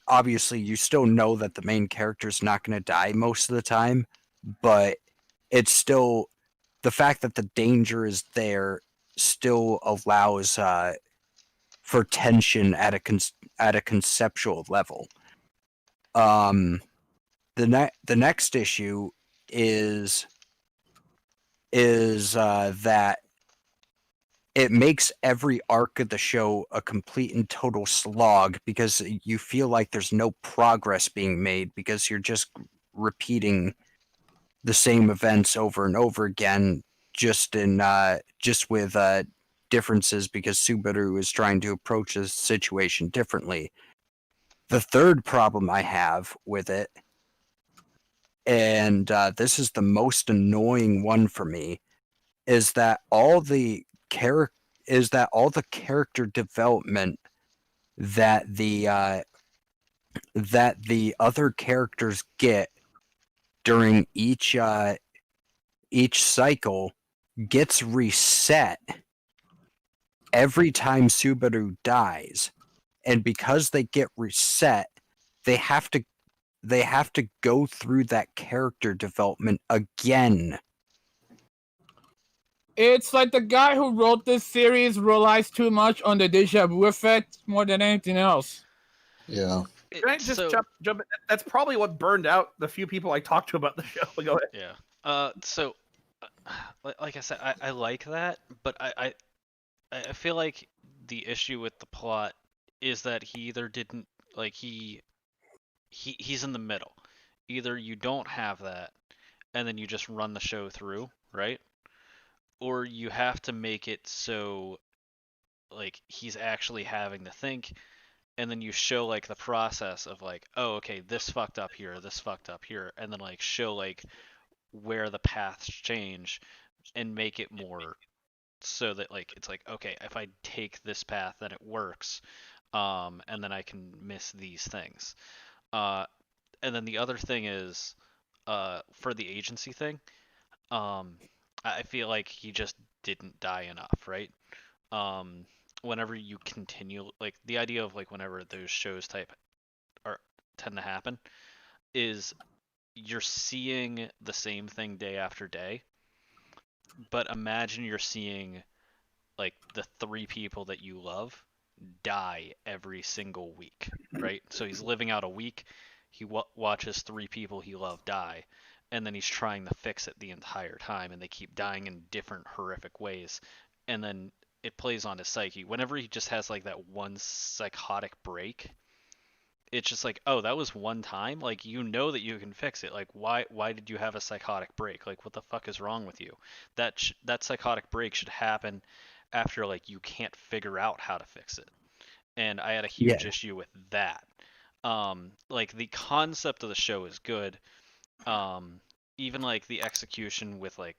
obviously you still know that the main character's not going to die most of the time, but it's still the fact that the danger is there still allows for tension at a conceptual level. The next issue is that it makes every arc of the show a complete and total slog because you feel like there's no progress being made because you're just repeating the same events over and over again, just with differences because Subaru is trying to approach the situation differently. The third problem I have with it, and this is the most annoying one for me, is that all the character development that the other characters get during each cycle gets reset every time Subaru dies, and because they get reset, they have to go through that character development again. It's like the guy who wrote this series realized too much on the deja vu effect more than anything else. Yeah. Can I just jump in? That's probably what burned out the few people I talked to about the show. Go ahead. Yeah. So, like I said, I like that, but I feel like the issue with the plot is that he either didn't like he's in the middle. Either you don't have that, and then you just run the show through, right? Or you have to make it so like he's actually having to think, and then you show like the process of like, oh, okay, this fucked up here, and then like show like where the paths change and make it more so that like it's like, okay, if I take this path then it works, and then I can miss these things. And then the other thing is for the agency thing, I feel like he just didn't die enough, right? Whenever you continue, like the idea of like whenever those shows tend to happen, is you're seeing the same thing day after day, but imagine you're seeing like the 3 people that you love die every single week, right? So he's living out a week, he watches 3 people he loved die, and then he's trying to fix it the entire time, and they keep dying in different horrific ways, and then it plays on his psyche. Whenever he just has like that one psychotic break, it's just like, oh, that was one time. Like, you know that you can fix it. Like, why did you have a psychotic break? Like, what the fuck is wrong with you? That psychotic break should happen after like you can't figure out how to fix it. And I had a huge issue with that. Like the concept of the show is good. Even like the execution with like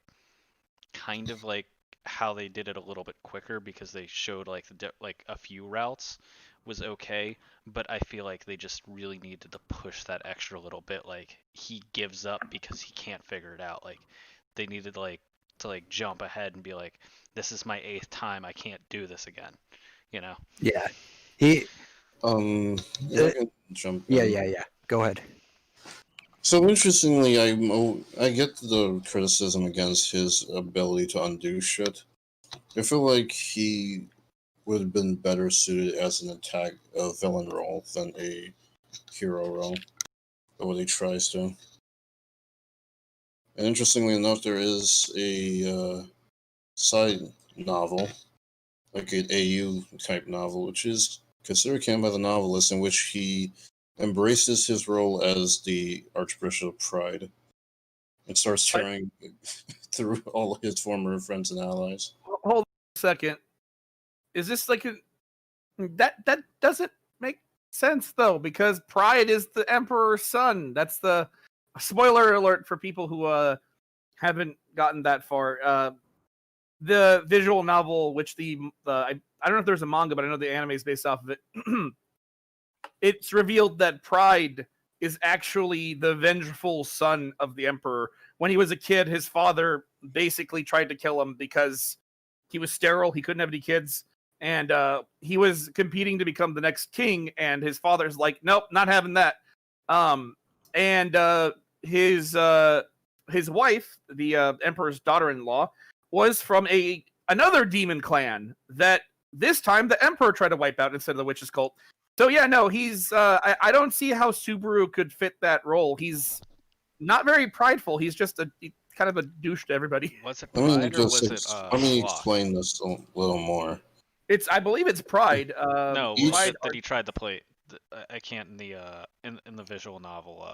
kind of like how they did it a little bit quicker because they showed like like a few routes was okay, but I feel like they just really needed to push that extra little bit. Like he gives up because he can't figure it out. Like they needed like to like jump ahead and be like, this is my 8th time, I can't do this again, you know? Yeah. He if I can jump in. yeah. Go ahead. So interestingly, I get the criticism against his ability to undo shit. I feel like he would have been better suited as a villain role than a hero role, or what he tries to. And interestingly enough, there is a side novel, like an AU type novel, which is considered canon by the novelist, in which he embraces his role as the Archbishop of Pride and starts tearing through all his former friends and allies. Hold on a second. Is this like that doesn't make sense though, because Pride is the Emperor's son. That's the spoiler alert for people who haven't gotten that far. The visual novel, which I don't know if there's a manga, but I know the anime is based off of it. It's revealed that Pride is actually the vengeful son of the Emperor. When he was a kid, his father basically tried to kill him because he was sterile. He couldn't have any kids. And he was competing to become the next king. And his father's like, nope, not having that. And his wife, the Emperor's daughter-in-law, was from another demon clan that this time the Emperor tried to wipe out instead of the witch's cult. So yeah, no, he's. I don't see how Subaru could fit that role. He's not very prideful. He's just kind of a douche to everybody. Was it Let me pride or was it let me sloth? explain this a little more. I believe it's pride. No, you was pride it that he tried to play? I can't in the in the visual novel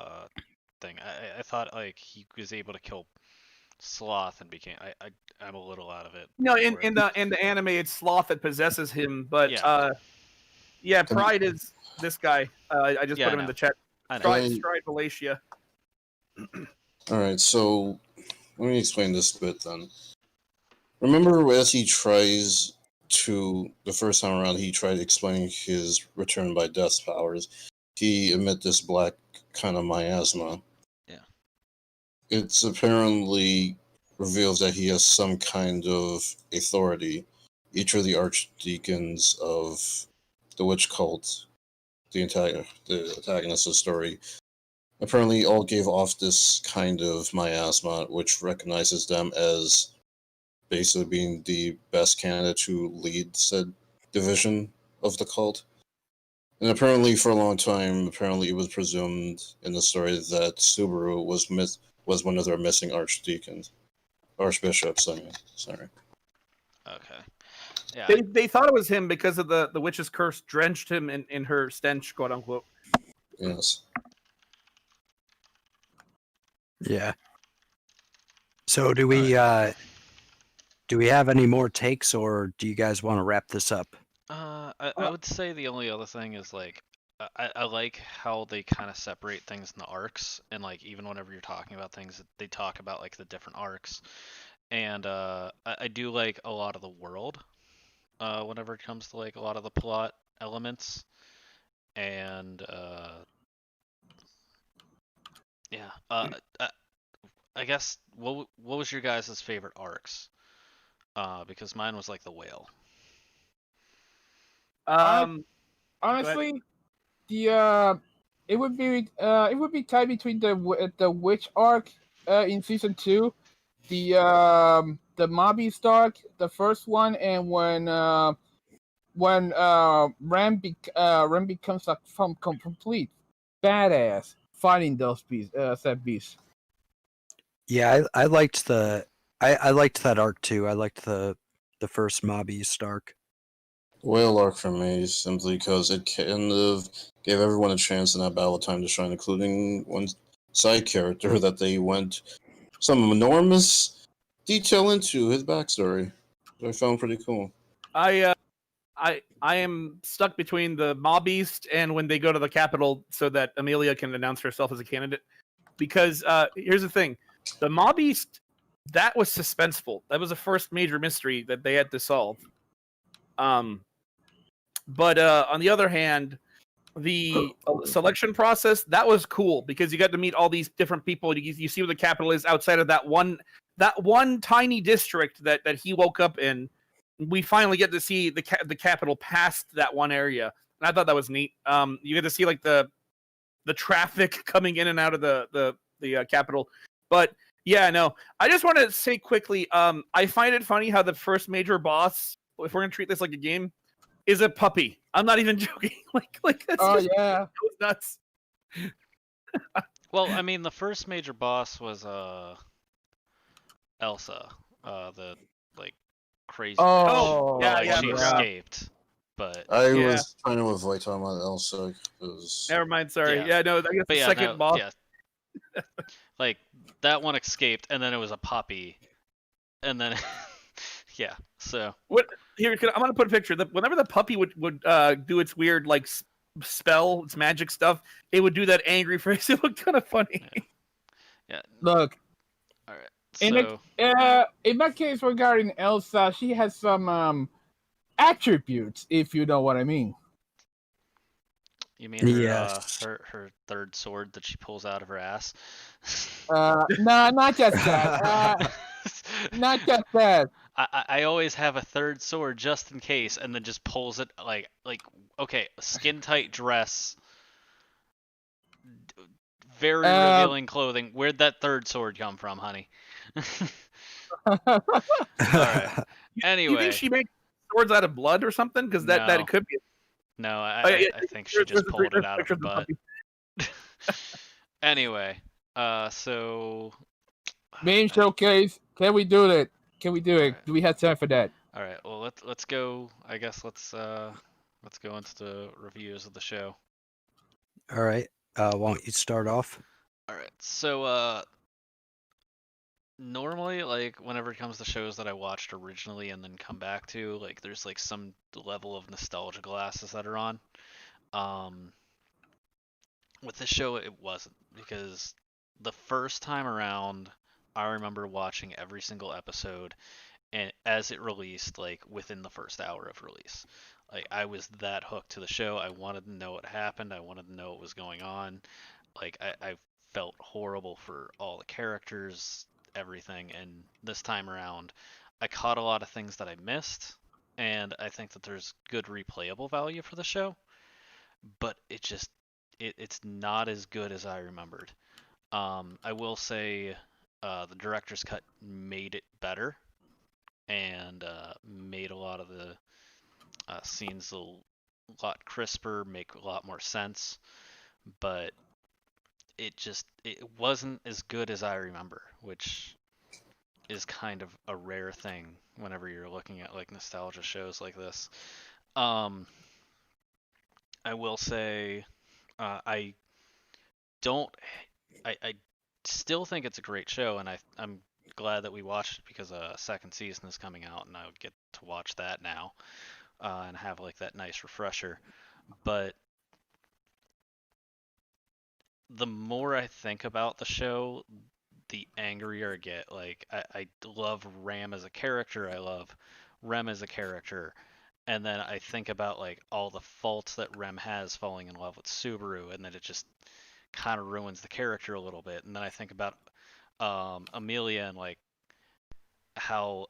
thing. I thought like he was able to kill sloth and became. I'm a little out of it. No, for in the anime, it's sloth that possesses him. But Yeah. yeah, pride is this guy. I just Yeah, put I him in know. the chat. I know. Stride Valacia. All right, so let me explain this a bit then. Remember, as he tries to the first time around, he tried explaining his return by death powers. He emit this black kind of miasma. Yeah. It's apparently reveals that he has some kind of authority. Each of the archdeacons of the witch cult, the antagonist of the story, apparently all gave off this kind of miasma, which recognizes them as basically being the best candidate to lead said division of the cult. And apparently, for a long time, it was presumed in the story that Subaru was one of their missing archbishops. I mean, sorry. Okay. Yeah. They thought it was him because of the witch's curse drenched him in her stench, quote unquote. Yes. Yeah. So do we have any more takes, or do you guys want to wrap this up? I would say the only other thing is like I like how they kind of separate things in the arcs, and like even whenever you're talking about things, they talk about like the different arcs, and I do like a lot of the world, whenever it comes to like a lot of the plot elements, and yeah, I guess what was your guys' favorite arcs? Because mine was like the whale. Honestly, it would be tied between the witch arc in season 2, the Mobby's arc, the first one, and when Ram becomes a complete badass fighting those said beasts. Yeah, I liked I liked that arc too. I liked the first Mob East arc. Whale arc for me, simply because it kind of gave everyone a chance in that battle time to shine, including one side character that they went some enormous detail into his backstory. Which I found pretty cool. I am stuck between the Mob East and when they go to the Capitol so that Amelia can announce herself as a candidate. Because here's the thing, the Mob East, that was suspenseful. That was the first major mystery that they had to solve. But on the other hand, the selection process, that was cool because you got to meet all these different people. You see where the Capitol is outside of that one tiny district that he woke up in. We finally get to see the Capitol past that one area, and I thought that was neat. You get to see like the traffic coming in and out of the Capitol. But yeah, no, I just want to say quickly, I find it funny how the first major boss, if we're gonna treat this like a game, is a puppy. I'm not even joking. like that's Oh just, yeah. that was nuts. Well, I mean, the first major boss was Elsa, the like crazy. Oh, Well, like yeah, she yeah. escaped, but I Yeah. was trying to avoid talking about Elsa because Never mind. Sorry. Yeah. Yeah, no. I guess but the yeah, second no, boss. yeah, like that one escaped, and then it was a puppy, and then yeah. So Here, I'm gonna put a picture. Whenever the puppy would do its weird like spell, its magic stuff, it would do that angry face. It looked kind of funny. yeah. Look, All right. So In my case regarding Elsa, she has some attributes, if you know what I mean. you mean her Yes. her third sword that she pulls out of her ass? No, not just that. Not just that. I always have a third sword just in case, and then just pulls it like okay, skin tight dress, very revealing clothing. Where'd that third sword come from, honey? All right. You Anyway, think she makes swords out of blood or something? Because that No. it could be. no, Oh, I think she just pulled it out of her pictures the butt. puppy. Anyway, so Main showcase. Can we do that? Can we do it? Alright. Do we have time for that? all right. Well, let's go. I guess let's go into the reviews of the show. All right. Why don't you start off? All right. So normally, like, whenever it comes to shows that I watched originally and then come back to, like, there's like some level of nostalgia glasses that are on. With this show, it wasn't, because the first time around, I remember watching every single episode, and as it released, like within the first hour of release, like I was that hooked to the show. I wanted to know what happened. I wanted to know what was going on. Like I felt horrible for all the characters, everything. And this time around, I caught a lot of things that I missed, and I think that there's good replayable value for the show. But it's not as good as I remembered. I will say the director's cut made it better, and made a lot of the scenes a lot crisper, make a lot more sense. But it wasn't as good as I remember, which is kind of a rare thing whenever you're looking at like nostalgia shows like this. I will say I don't I still think it's a great show, and I'm glad that we watched it, because a second season is coming out, and I would get to watch that now and have like that nice refresher. But the more I think about the show, the angrier I get. Like I love Ram as a character. I love Rem as a character. And then I think about like all the faults that Rem has falling in love with Subaru, and that it just kind of ruins the character a little bit. And then I think about Amelia, and like how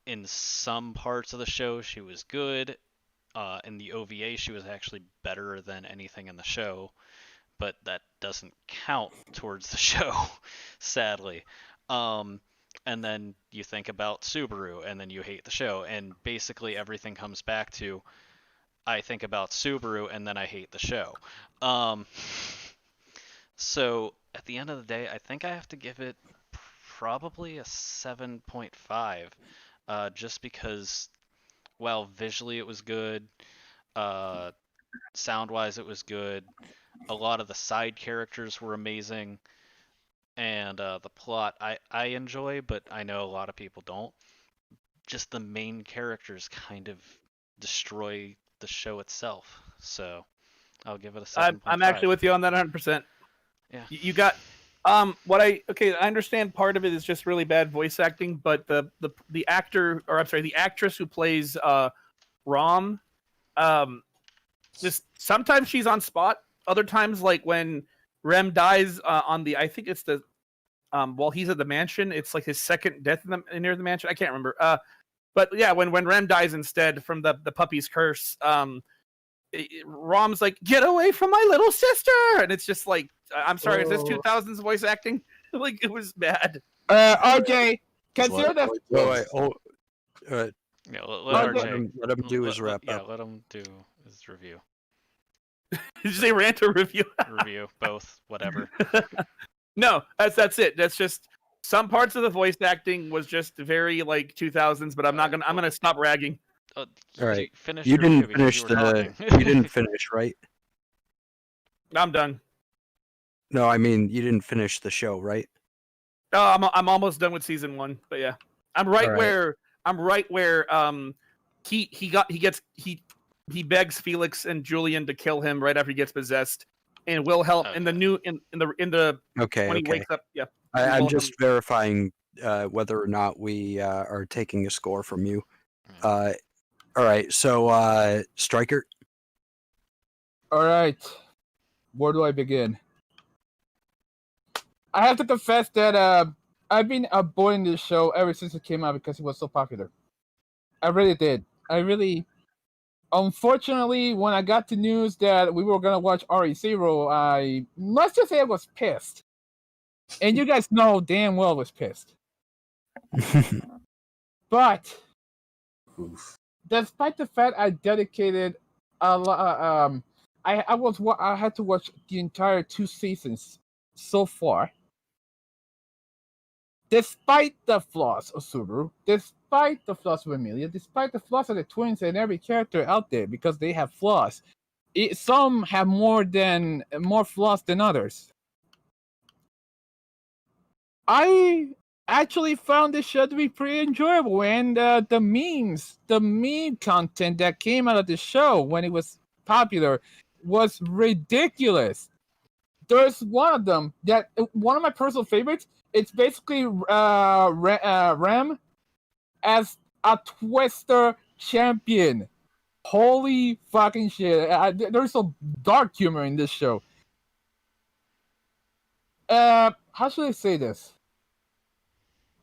in some parts of the show she was good. In the OVA, she was actually better than anything in the show, but that doesn't count towards the show, sadly. And then you think about Subaru, and then you hate the show, and basically everything comes back to I think about Subaru, and then I hate the show. So at the end of the day, I think I have to give it probably a 7.5, just because, well, visually it was good, sound-wise it was good, a lot of the side characters were amazing, and the plot I enjoy, but I know a lot of people don't. Just the main characters kind of destroy the show itself, so I'll give it a 7.5. I'm actually with you on that 100%. Yeah. You got I understand part of it is just really bad voice acting, but the actor, or I'm sorry, the actress who plays Rom, just sometimes she's on spot. Other times, like when Rem dies on the, I think it's the while he's at the mansion, it's like his second death near the mansion. I can't remember. But yeah, when Rem dies instead from the puppy's curse, Rom's like, "Get away from my little sister!" And it's just like, I'm sorry, is this 2000s voice acting? Like, it was bad. RJ, consider that. Wait, Yeah, let him do his wrap Yeah, up. let him do his review. Did you say rant or review? Review, both, whatever. No, that's it. That's just some parts of the voice acting was just very like 2000s, but I'm gonna stop ragging. All right. Finish You your review didn't because finish you were talking. you didn't finish, right? I'm done. No, I mean you didn't finish the show, right? Oh, I'm almost done with season 1, but yeah, I'm right All right. where he begs Felix and Julian to kill him right after he gets possessed, and Wilhelm in the Okay. when he wakes up. Yeah, I'm just verifying whether or not we are taking a score from you. Yeah. All right, so Striker. All right. Where do I begin? I have to confess that I've been avoiding this show ever since it came out because it was so popular. I really did. Unfortunately, when I got the news that we were gonna watch RE0, I must just say I was pissed. And you guys know damn well I was pissed. But Oof. despite the fact I dedicated a lot, I had to watch the entire 2 seasons so far. Despite the flaws of Subaru, despite the flaws of Emilia, despite the flaws of the twins and every character out there, because they have flaws, some have more flaws than others. I actually found this show to be pretty enjoyable, and the meme content that came out of the show when it was popular was ridiculous. There's one of them that one of my personal favorites. It's basically Ram as a Twister champion. Holy fucking shit! There's some dark humor in this show. How should I say this?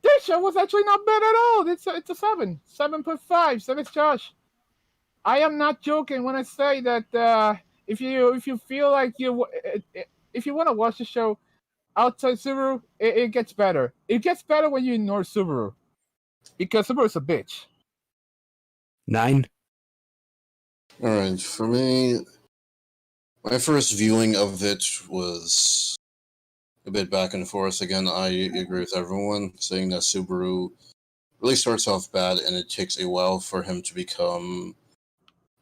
This show was actually not bad at all. It's a 7.5. 7 Josh. I am not joking when I say that if you feel like if you want to watch the show outside Subaru, it gets better. It gets better when you ignore Subaru, because Subaru's a bitch. 9. All right, for me, my first viewing of it was a bit back and forth. Again, I agree with everyone saying that Subaru really starts off bad, and it takes a while for him to become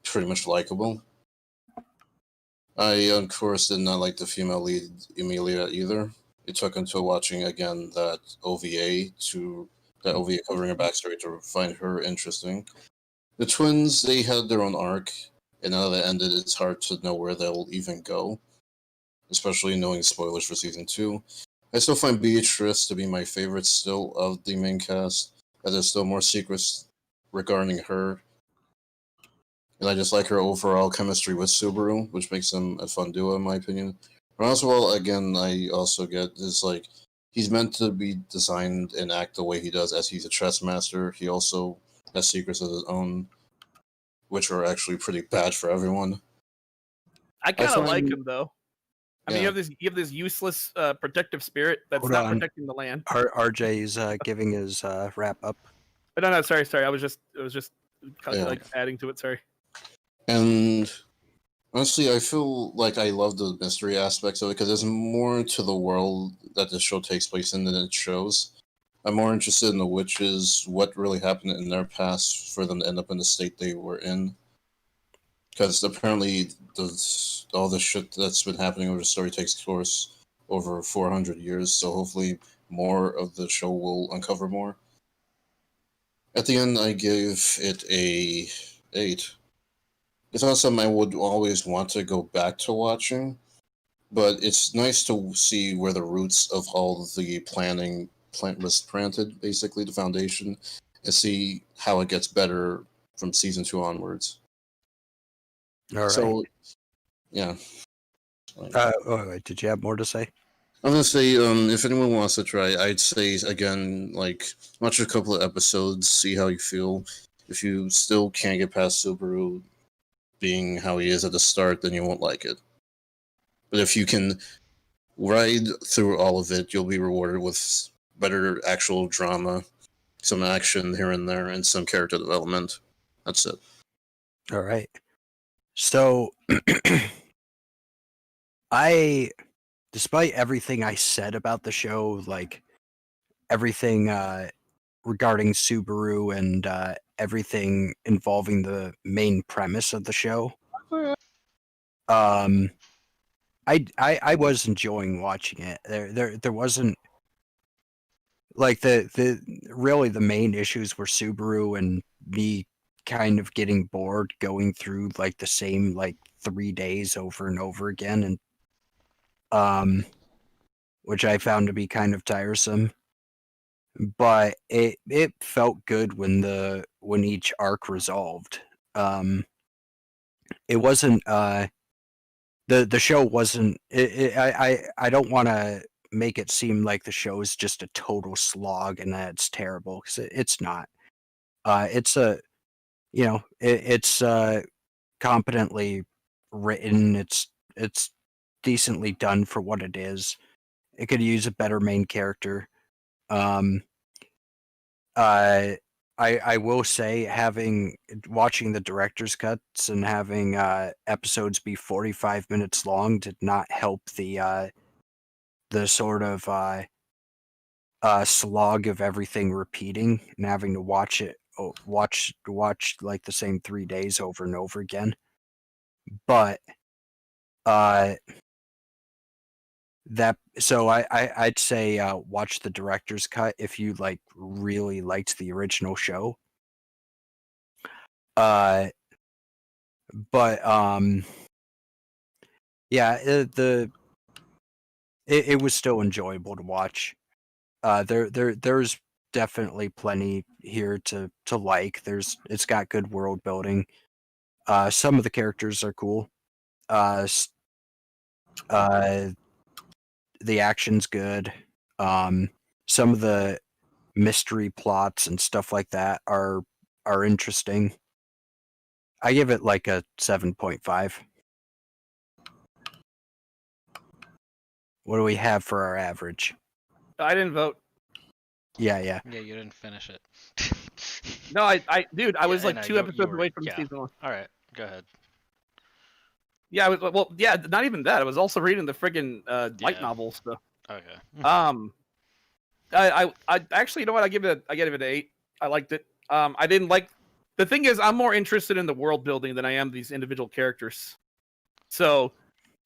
pretty much likable. I, of course, did not like the female lead, Emilia, either. It took until watching again that OVA covering her backstory to find her interesting. The twins, they had their own arc, and now that it ended, it's hard to know where they'll even go, especially knowing spoilers for season 2. I still find Beatrice to be my favorite still of the main cast, as there's still more secrets regarding her. And I just like her overall chemistry with Subaru, which makes them a fun duo in my opinion. And also, well, again, I also get this, like, he's meant to be designed and act the way he does as he's a chess master. He also has secrets of his own, which are actually pretty bad for everyone. I kind of find- like him though. I mean, Yeah. you have this useless protective spirit that's Hold not on. protecting the land. RJ's giving his wrap up. But no, sorry. I was just kind of Yeah. like adding to it. Sorry. And honestly, I feel like I love the mystery aspects of it because there's more to the world that this show takes place in than it shows. I'm more interested in the witches, what really happened in their past for them to end up in the state they were in. Because apparently, all the shit that's been happening over the story takes course over 400 years, so hopefully more of the show will uncover more. At the end, I give it a 8. It's not something I would always want to go back to watching, but it's nice to see where the roots of all the plant was planted, basically the foundation, and see how it gets better from season 2 onwards. All right. So, yeah. Wait, did you have more to say? I'm gonna say, if anyone wants to try, I'd say again, like, watch a couple of episodes, see how you feel. If you still can't get past Subaru being how he is at the start, then you won't like it. But if you can ride through all of it, you'll be rewarded with better actual drama, some action here and there, and some character development. That's it. All right. So, despite everything I said about the show, like everything regarding Subaru and everything involving the main premise of the show, I was enjoying watching it. There wasn't like really the main issues were Subaru and me kind of getting bored going through like the same like 3 days over and over again, and which I found to be kind of tiresome. but it felt good when each arc resolved. It wasn't the show wasn't. I don't want to make it seem like the show is just a total slog and that it's terrible, because it's not. It's it's competently written. It's decently done for what it is. It could use a better main character. Um, I will say, watching the director's cuts and having episodes be 45 minutes long did not help the sort of slog of everything repeating and having to watch like the same 3 days over and over again. But I'd say watch the director's cut if you like really liked the original show. But yeah, it was still enjoyable to watch. There's definitely plenty here to like. It's got good world building. Some of the characters are cool. The action's good. Some of the mystery plots and stuff like that are interesting. I give it like a 7.5. What do we have for our average? I didn't vote. Yeah. Yeah, you didn't finish it. No, dude, I was Yeah, like no, 2 you episodes were- away from yeah. season 1. All right, go ahead. Yeah, I was, well, yeah, not even that. I was also reading the friggin' light Yeah. novel stuff. Okay. I actually, you know what? I give it an 8. I liked it. I didn't like. The thing is, I'm more interested in the world building than I am these individual characters. So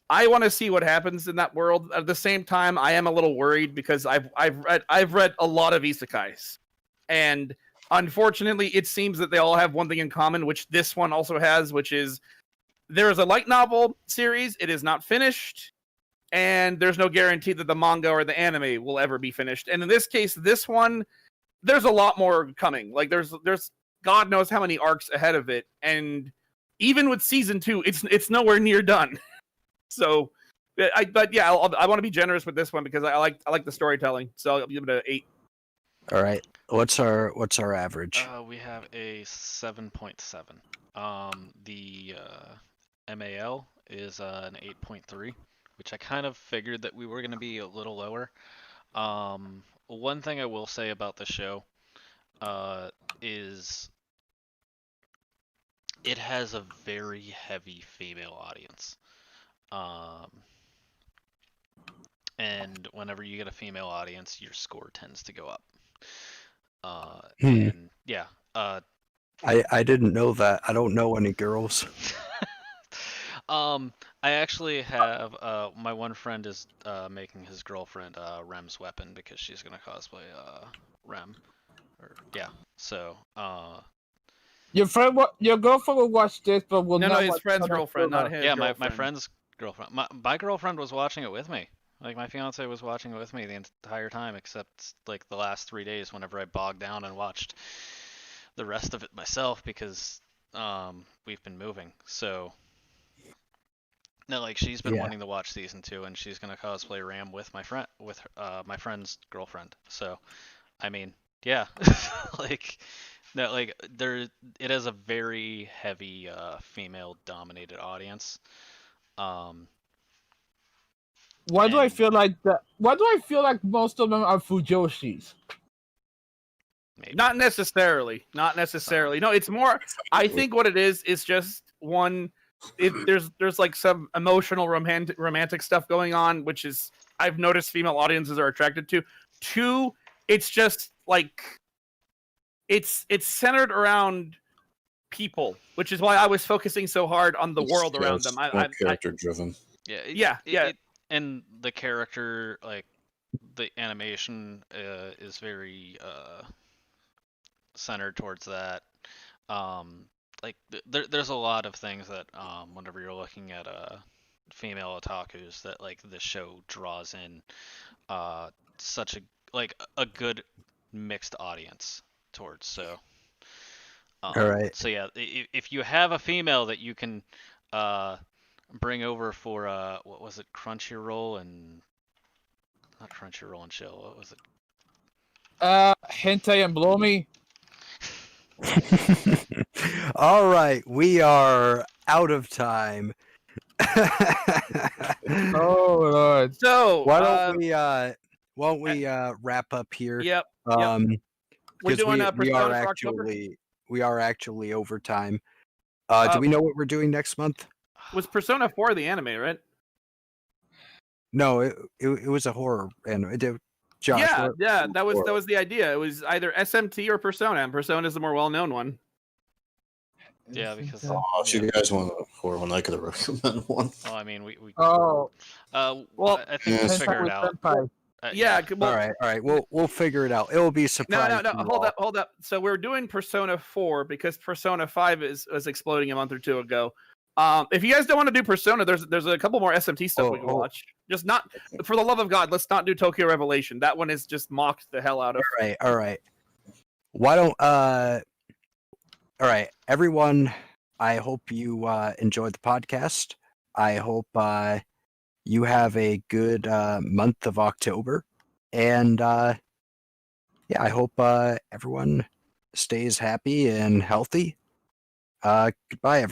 I want to see what happens in that world. At the same time, I am a little worried because I've read a lot of isekais, and unfortunately, it seems that they all have one thing in common, which this one also has, which is there is a light novel series. It is not finished, and there's no guarantee that the manga or the anime will ever be finished. And in this case, this one, there's a lot more coming. Like there's God knows how many arcs ahead of it, and even with season 2, it's nowhere near done. So, I want to be generous with this one because I like the storytelling. So I'll give it an 8. All right. What's our average? We have a 7.7. The MAL is an 8.3, which I kind of figured that we were going to be a little lower. One thing I will say about the show is it has a very heavy female audience. And whenever you get a female audience, your score tends to go up. And yeah, I didn't know that. I don't know any girls. I actually have my one friend is making his girlfriend Rem's weapon because she's gonna cosplay Rem. Or yeah, so Your girlfriend will watch this, but will No, not his watch friend's Son of girlfriend, not Silver. his yeah, girlfriend. my friend's girlfriend, my girlfriend was watching it with me. Like my fiance was watching it with me the entire time, except like the last 3 days whenever I bogged down and watched the rest of it myself because we've been moving. So no, like she's been Yeah. wanting to watch season 2, and she's gonna cosplay Ram with my my friend's girlfriend. So, I mean, yeah, like no, like it has a very heavy female-dominated audience. Why do I And- feel like that? Why do I feel like most of them are Fujoshis? Maybe. Not necessarily. Not necessarily. No, it's more. I think what it is just one. There's like some emotional romantic stuff going on, which is I've noticed female audiences are attracted to. 2, it's just like it's centered around people, which is why I was focusing so hard on the world around them. More character driven. Yeah, Yeah. And the character, like the animation, is very centered towards that. Like there's a lot of things that whenever you're looking at female otakus that like this show draws in such a good mixed audience towards. So, All right. So yeah, if you have a female that you can bring over for what was it, Crunchyroll and not Crunchyroll and Chill, what was it? Hentai and Blow Me. All right, we are out of time. Oh Lord. So Why don't we wrap up here? Yep. We're We're doing we Persona are for October. actually over time. Do Uh, we know what we're doing next month? Was Persona 4 the anime, right? No, it was a horror and Josh. yeah, what- yeah, that or- was the idea. It was either SMT or Persona, and Persona is the more well-known one. Yeah, because Oh, if you guys want a horror one, I could recommend one. oh, I mean we Oh, Well, I think yes. we'll figure Hentai it with out. Senpai. Yeah, well, all right. We'll figure it out. It will be a no, surprise. no, to you hold all. up. So we're doing Persona 4 because Persona 5 was exploding a month or two ago. If you guys don't want to do Persona, there's a couple more SMT stuff we can watch. Just not, for the love of God, let's not do Tokyo Revelation. That one is just mocked the hell out of. All right. Why don't all right, everyone. I hope you enjoyed the podcast. I hope you have a good month of October, and yeah, I hope everyone stays happy and healthy. Goodbye, everyone.